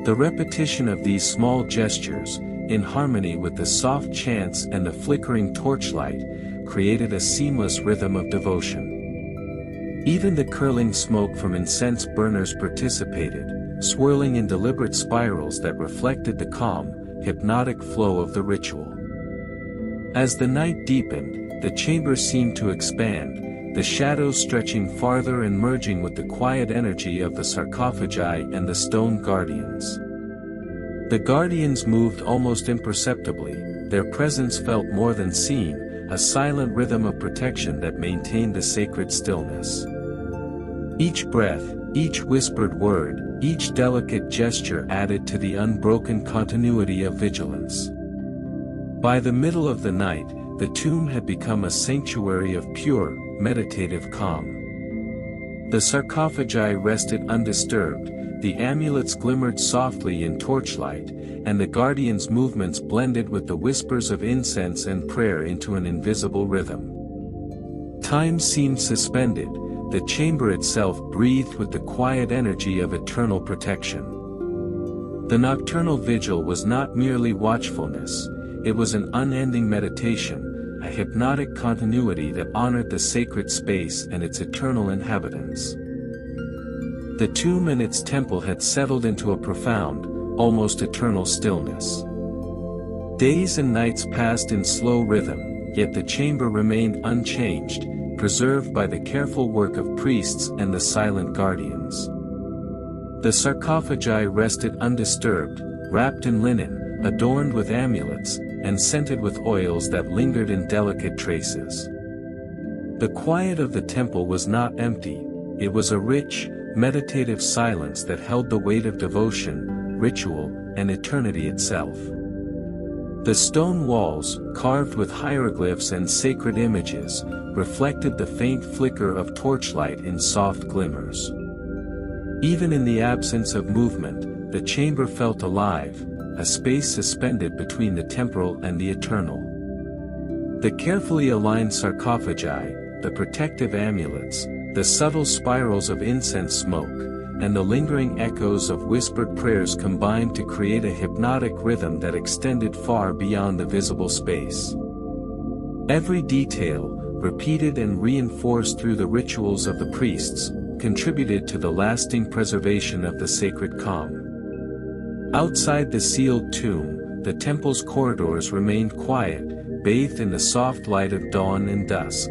Speaker 1: The repetition of these small gestures, in harmony with the soft chants and the flickering torchlight, created a seamless rhythm of devotion. Even the curling smoke from incense burners participated, swirling in deliberate spirals that reflected the calm, hypnotic flow of the ritual. As the night deepened, the chamber seemed to expand, the shadows stretching farther and merging with the quiet energy of the sarcophagi and the stone guardians. The guardians moved almost imperceptibly, their presence felt more than seen, a silent rhythm of protection that maintained the sacred stillness. Each breath, each whispered word, each delicate gesture added to the unbroken continuity of vigilance. By the middle of the night, the tomb had become a sanctuary of pure, meditative calm. The sarcophagi rested undisturbed, the amulets glimmered softly in torchlight, and the guardians' movements blended with the whispers of incense and prayer into an invisible rhythm. Time seemed suspended, the chamber itself breathed with the quiet energy of eternal protection. The nocturnal vigil was not merely watchfulness, it was an unending meditation, a hypnotic continuity that honored the sacred space and its eternal inhabitants. The tomb and its temple had settled into a profound, almost eternal stillness. Days and nights passed in slow rhythm, yet the chamber remained unchanged, preserved by the careful work of priests and the silent guardians. The sarcophagi rested undisturbed, wrapped in linen, adorned with amulets, and scented with oils that lingered in delicate traces. The quiet of the temple was not empty, it was a rich, meditative silence that held the weight of devotion, ritual, and eternity itself. The stone walls, carved with hieroglyphs and sacred images, reflected the faint flicker of torchlight in soft glimmers. Even in the absence of movement, the chamber felt alive, a space suspended between the temporal and the eternal. The carefully aligned sarcophagi, the protective amulets, the subtle spirals of incense smoke, and the lingering echoes of whispered prayers combined to create a hypnotic rhythm that extended far beyond the visible space. Every detail, repeated and reinforced through the rituals of the priests, contributed to the lasting preservation of the sacred calm. Outside the sealed tomb, the temple's corridors remained quiet, bathed in the soft light of dawn and dusk.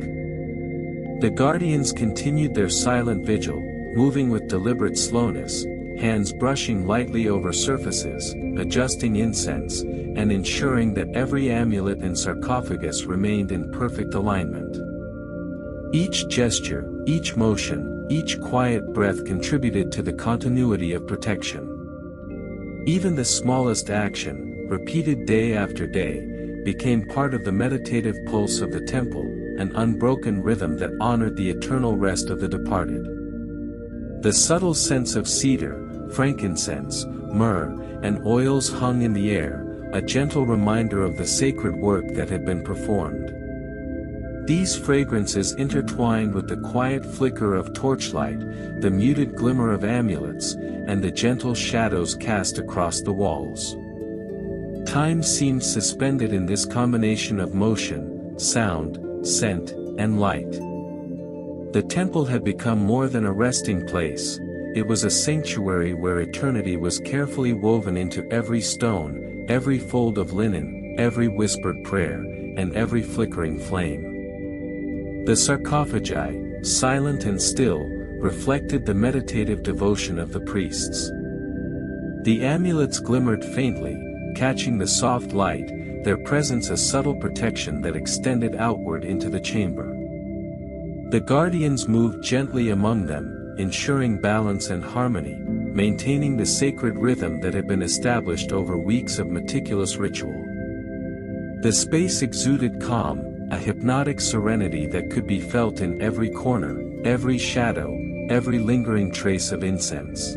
Speaker 1: The guardians continued their silent vigil, moving with deliberate slowness, hands brushing lightly over surfaces, adjusting incense, and ensuring that every amulet and sarcophagus remained in perfect alignment. Each gesture, each motion, each quiet breath contributed to the continuity of protection. Even the smallest action, repeated day after day, became part of the meditative pulse of the temple, an unbroken rhythm that honored the eternal rest of the departed. The subtle scents of cedar, frankincense, myrrh, and oils hung in the air, a gentle reminder of the sacred work that had been performed. These fragrances intertwined with the quiet flicker of torchlight, the muted glimmer of amulets, and the gentle shadows cast across the walls. Time seemed suspended in this combination of motion, sound, scent, and light. The temple had become more than a resting place, it was a sanctuary where eternity was carefully woven into every stone, every fold of linen, every whispered prayer, and every flickering flame. The sarcophagi, silent and still, reflected the meditative devotion of the priests. The amulets glimmered faintly, catching the soft light, their presence a subtle protection that extended outward into the chamber. The guardians moved gently among them, ensuring balance and harmony, maintaining the sacred rhythm that had been established over weeks of meticulous ritual. The space exuded calm, a hypnotic serenity that could be felt in every corner, every shadow, every lingering trace of incense.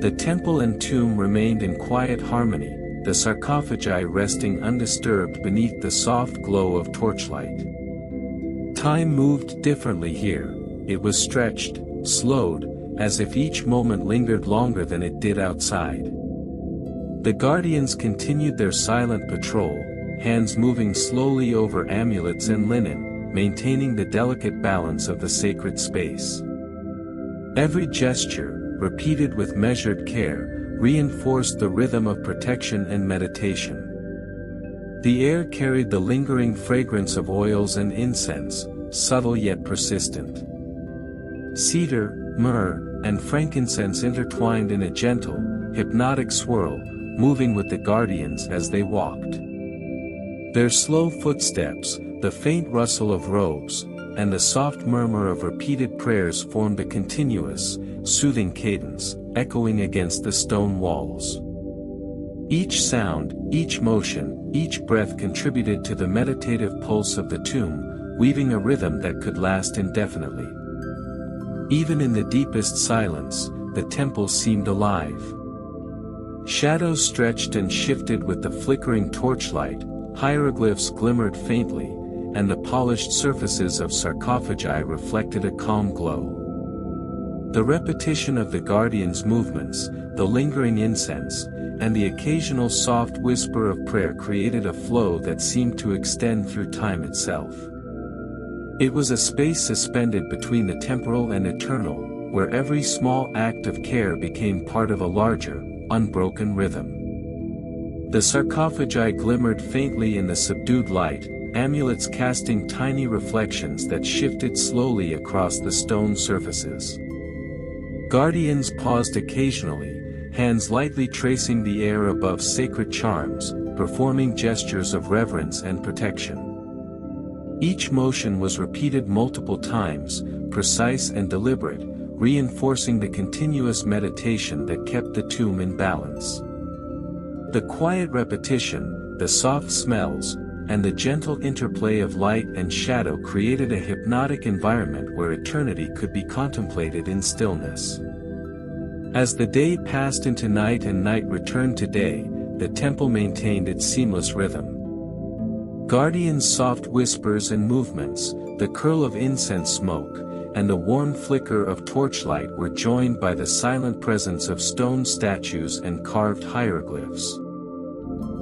Speaker 1: The temple and tomb remained in quiet harmony, the sarcophagi resting undisturbed beneath the soft glow of torchlight. Time moved differently here, it was stretched, slowed, as if each moment lingered longer than it did outside. The guardians continued their silent patrol, hands moving slowly over amulets and linen, maintaining the delicate balance of the sacred space. Every gesture, repeated with measured care, reinforced the rhythm of protection and meditation. The air carried the lingering fragrance of oils and incense, subtle yet persistent. Cedar, myrrh, and frankincense intertwined in a gentle, hypnotic swirl, moving with the guardians as they walked. Their slow footsteps, the faint rustle of robes, and the soft murmur of repeated prayers formed a continuous, soothing cadence, echoing against the stone walls. Each sound, each motion, each breath contributed to the meditative pulse of the tomb, weaving a rhythm that could last indefinitely. Even in the deepest silence, the temple seemed alive. Shadows stretched and shifted with the flickering torchlight, hieroglyphs glimmered faintly, and the polished surfaces of sarcophagi reflected a calm glow. The repetition of the guardians' movements, the lingering incense, and the occasional soft whisper of prayer created a flow that seemed to extend through time itself. It was a space suspended between the temporal and eternal, where every small act of care became part of a larger, unbroken rhythm. The sarcophagi glimmered faintly in the subdued light, amulets casting tiny reflections that shifted slowly across the stone surfaces. Guardians paused occasionally, hands lightly tracing the air above sacred charms, performing gestures of reverence and protection. Each motion was repeated multiple times, precise and deliberate, reinforcing the continuous meditation that kept the tomb in balance. The quiet repetition, the soft smells, and the gentle interplay of light and shadow created a hypnotic environment where eternity could be contemplated in stillness. As the day passed into night and night returned to day, the temple maintained its seamless rhythm. Guardians' soft whispers and movements, the curl of incense smoke, and the warm flicker of torchlight were joined by the silent presence of stone statues and carved hieroglyphs.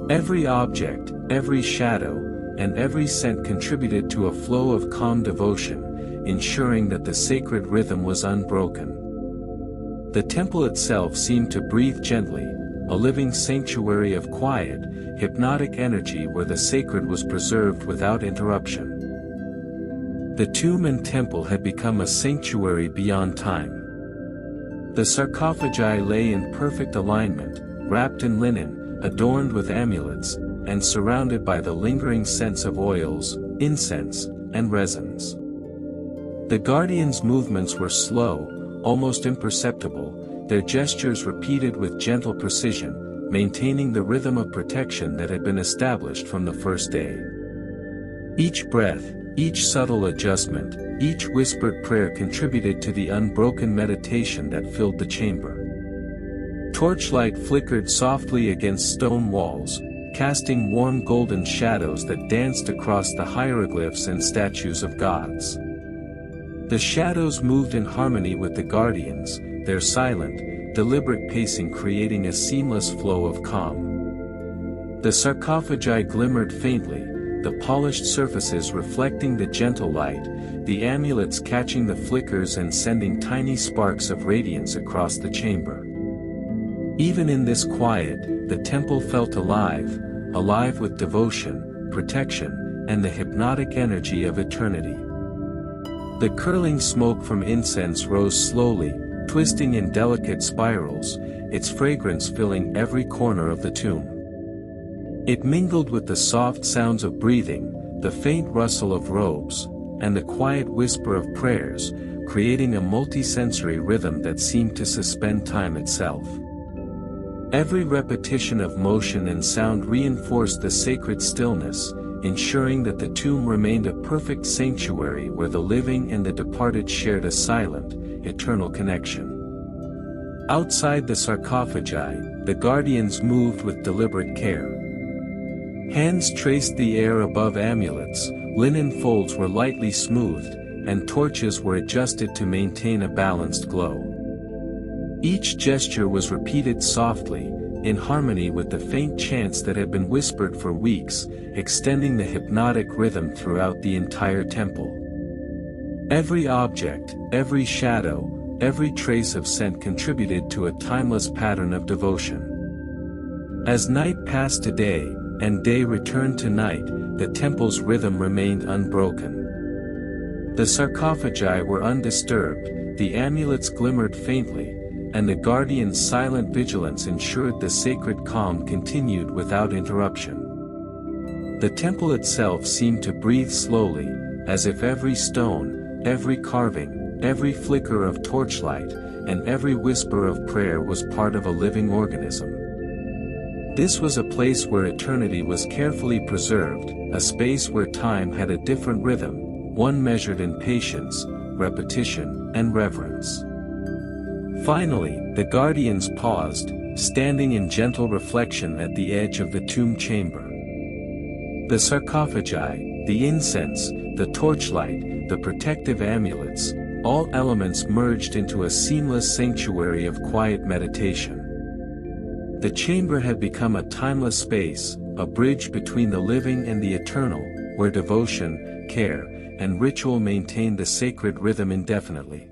Speaker 1: Every object, every shadow, and every scent contributed to a flow of calm devotion, ensuring that the sacred rhythm was unbroken. The temple itself seemed to breathe gently, a living sanctuary of quiet, hypnotic energy where the sacred was preserved without interruption. The tomb and temple had become a sanctuary beyond time. The sarcophagi lay in perfect alignment, wrapped in linen, adorned with amulets, and surrounded by the lingering scents of oils, incense, and resins. The guardians' movements were slow, almost imperceptible, their gestures repeated with gentle precision, maintaining the rhythm of protection that had been established from the first day. Each breath, each subtle adjustment, each whispered prayer contributed to the unbroken meditation that filled the chamber. Torchlight flickered softly against stone walls, casting warm golden shadows that danced across the hieroglyphs and statues of gods. The shadows moved in harmony with the guardians, their silent, deliberate pacing creating a seamless flow of calm. The sarcophagi glimmered faintly, the polished surfaces reflecting the gentle light, the amulets catching the flickers and sending tiny sparks of radiance across the chamber. Even in this quiet, the temple felt alive, alive with devotion, protection, and the hypnotic energy of eternity. The curling smoke from incense rose slowly, twisting in delicate spirals, its fragrance filling every corner of the tomb. It mingled with the soft sounds of breathing, the faint rustle of robes, and the quiet whisper of prayers, creating a multi-sensory rhythm that seemed to suspend time itself. Every repetition of motion and sound reinforced the sacred stillness, ensuring that the tomb remained a perfect sanctuary where the living and the departed shared a silent, eternal connection. Outside the sarcophagi, the guardians moved with deliberate care. Hands traced the air above amulets, linen folds were lightly smoothed, and torches were adjusted to maintain a balanced glow. Each gesture was repeated softly, in harmony with the faint chants that had been whispered for weeks, extending the hypnotic rhythm throughout the entire temple. Every object, every shadow, every trace of scent contributed to a timeless pattern of devotion. As night passed to day, and day returned to night, the temple's rhythm remained unbroken. The sarcophagi were undisturbed, the amulets glimmered faintly, and the guardian's silent vigilance ensured the sacred calm continued without interruption. The temple itself seemed to breathe slowly, as if every stone, every carving, every flicker of torchlight, and every whisper of prayer was part of a living organism. This was a place where eternity was carefully preserved, a space where time had a different rhythm, one measured in patience, repetition, and reverence. Finally, the guardians paused, standing in gentle reflection at the edge of the tomb chamber. The sarcophagi, the incense, the torchlight, the protective amulets, all elements merged into a seamless sanctuary of quiet meditation. The chamber had become a timeless space, a bridge between the living and the eternal, where devotion, care, and ritual maintained the sacred rhythm indefinitely.